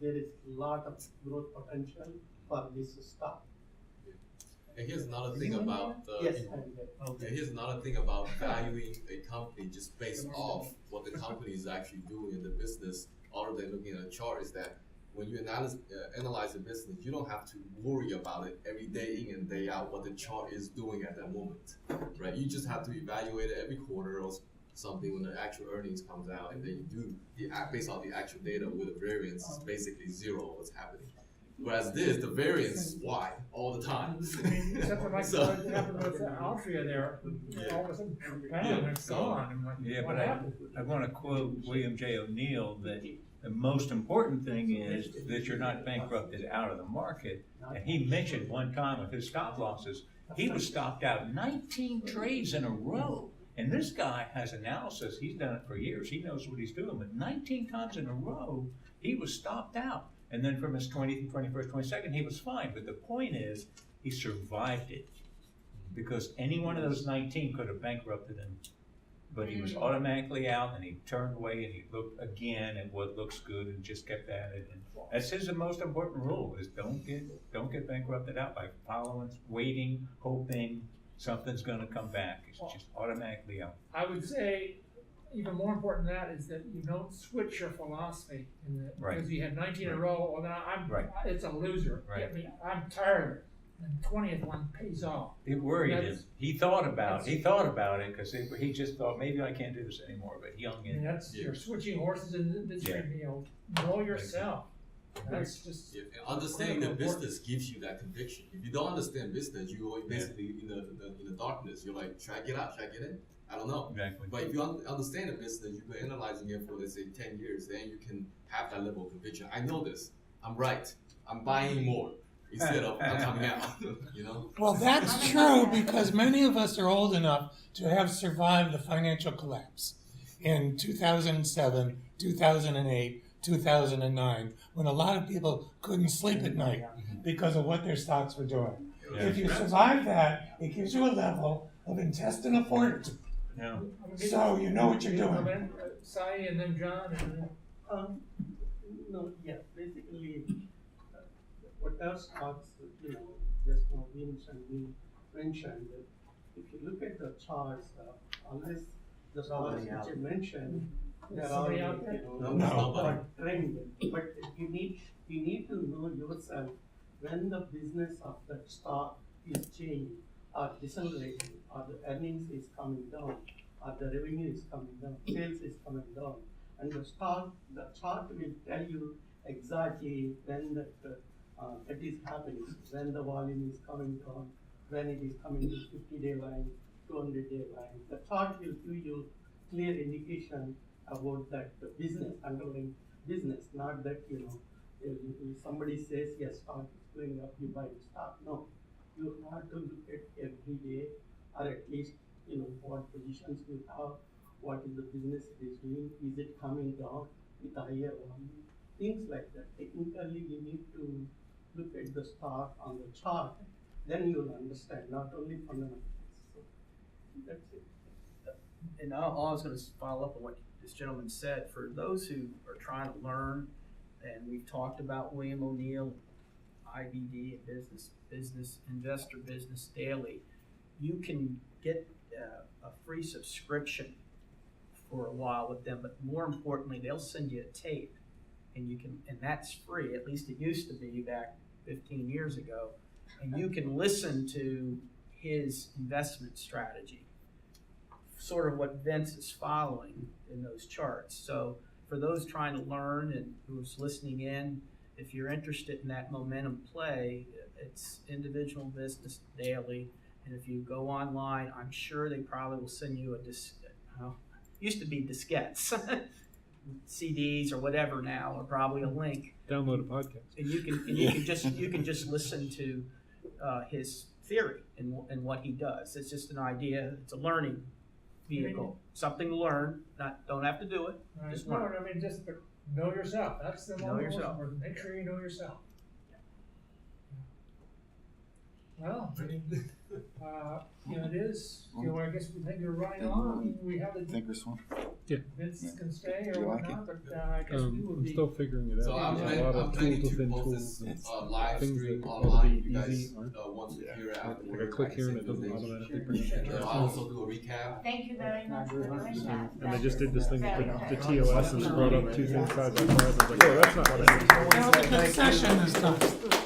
N: there is a lot of growth potential for this stock.
O: And here's another thing about here's another thing about valuing a company just based off what the company is actually doing in the business, other than looking at a chart, is that when you analyze a business, you don't have to worry about it every day in and day out what the chart is doing at that moment, right? You just have to evaluate it every quarter or something when the actual earnings comes out, and then you do based on the actual data with a variance is basically zero what's happening. Whereas the variance is wide all the time.
F: Except for like what happened with Altria there, all of a sudden, bam, it's gone. I'm like,
E: Yeah,
F: what
E: but
F: happened?
E: I want to quote William J. O'Neill that the most important thing is that you're not bankrupted out of the market. And he mentioned one time with his stop losses, he was stopped out 19 trades in a row. And this guy has analysis. He's done it for years. He knows what he's doing. But 19 times in a row, he was stopped out. And then from his 20th, 21st, 22nd, he was fine. But the point is, he survived it. Because any one of those 19 could have bankrupted him. But he was automatically out, and he turned away, and he looked again at what looks good, and just kept at it. And that's his most important rule: is don't get bankrupted out by following, waiting, hoping something's going to come back. It's just automatically out.
F: I would say even more important than that is that you don't switch your philosophy in the, because you had 19 in a row. Well, then it's a loser.
E: Right.
F: I mean, I'm tired of it. And the 20th one pays off.
E: It worried him. He thought about it because he just thought maybe I can't do this anymore. But he hung in.
F: And that's you're switching horses in the midstream. You know yourself. That's just
O: understanding the business gives you that conviction. If you don't understand business, you're basically in the darkness. You're like, should I get out? Should I get in? I don't know.
E: Exactly.
O: But if you understand the business, you've been analyzing it for, let's say, 10 years, then you can have that level of conviction. I know this. I'm right. I'm buying more instead of I'm coming out. You know.
B: Well, that's true because many of us are old enough to have survived the financial collapse in 2007, 2008, 2009, when a lot of people couldn't sleep at night because of what their stocks were doing. Yeah. If you survive that, it gives you a level of intestinal fortitude.
E: Yeah.
B: So you know what you're doing.
F: Sai and then John and then.
N: Basically, whatever stocks, just now Vince and we mentioned, if you look at the charts, unless the stocks which you mentioned, they're all, trend. But you need to know yourself when the business of that stock is changing or decelerating, or the earnings is coming down, or the revenue is coming down, sales is coming down, and the chart will tell you exactly when that is happening, when the volume is coming down, when it is coming to 50-day line, 200-day line. The chart will give you clear indication about that business, underlying business, not that, if somebody says, yes, stock is going up, you buy the stock. No, you have to look at every day, or at least, what positions you have, what is the business it is doing, is it coming down with a higher volume, things like that. Technically, you need to look at the stock on the chart, then you'll understand, not only fundamentals. So that's it.
K: And all I was going to follow up on what this gentleman said, for those who are trying to learn, and we've talked about William O'Neill, IBD, Business Investor Business Daily, you can get a free subscription for a while with them, but more importantly, they'll send you a tape, and that's free. At least it used to be back 15 years ago, and you can listen to his investment strategy, sort of what Vince is following in those charts. So for those trying to learn and who's listening in, if you're interested in that momentum play, it's Individual Business Daily. And if you go online, I'm sure they probably will send you used to be diskettes, CDs or whatever now, or probably a link.
L: Download a podcast.
K: And you can just listen to his theory and what he does. It's just an idea. It's a learning vehicle, something to learn. Don't have to do it. Just learn.
F: I mean, just know yourself. That's the
K: Know
F: most
K: yourself.
F: important. Make sure you know yourself. Well, I mean, it is. I guess we think we're running on. I mean, we have the
G: Thinkers one?
F: Vince can stay
G: Do
F: or
G: you like
F: whatnot, but I guess we will
L: I'm
F: be.
L: still figuring it out.
O: So I'm
L: There's a lot of
O: planning
L: tools
O: to
L: within
O: post
L: tools.
O: this
L: and
O: live
L: things
O: stream
L: that ought
O: online.
L: to
O: If
L: be
O: you guys
L: easy.
O: want to hear it
L: Like
O: afterward,
L: I click
O: can
L: here and
O: send
L: it doesn't
O: you the link.
L: automatically bring it
O: I'll
L: back.
O: also do a recap.
Q: Thank you very much for doing that.
L: And they just did this thing with the TOS and brought up two things side by side. I was like, oh, that's not what I did.
B: Now the concession is done.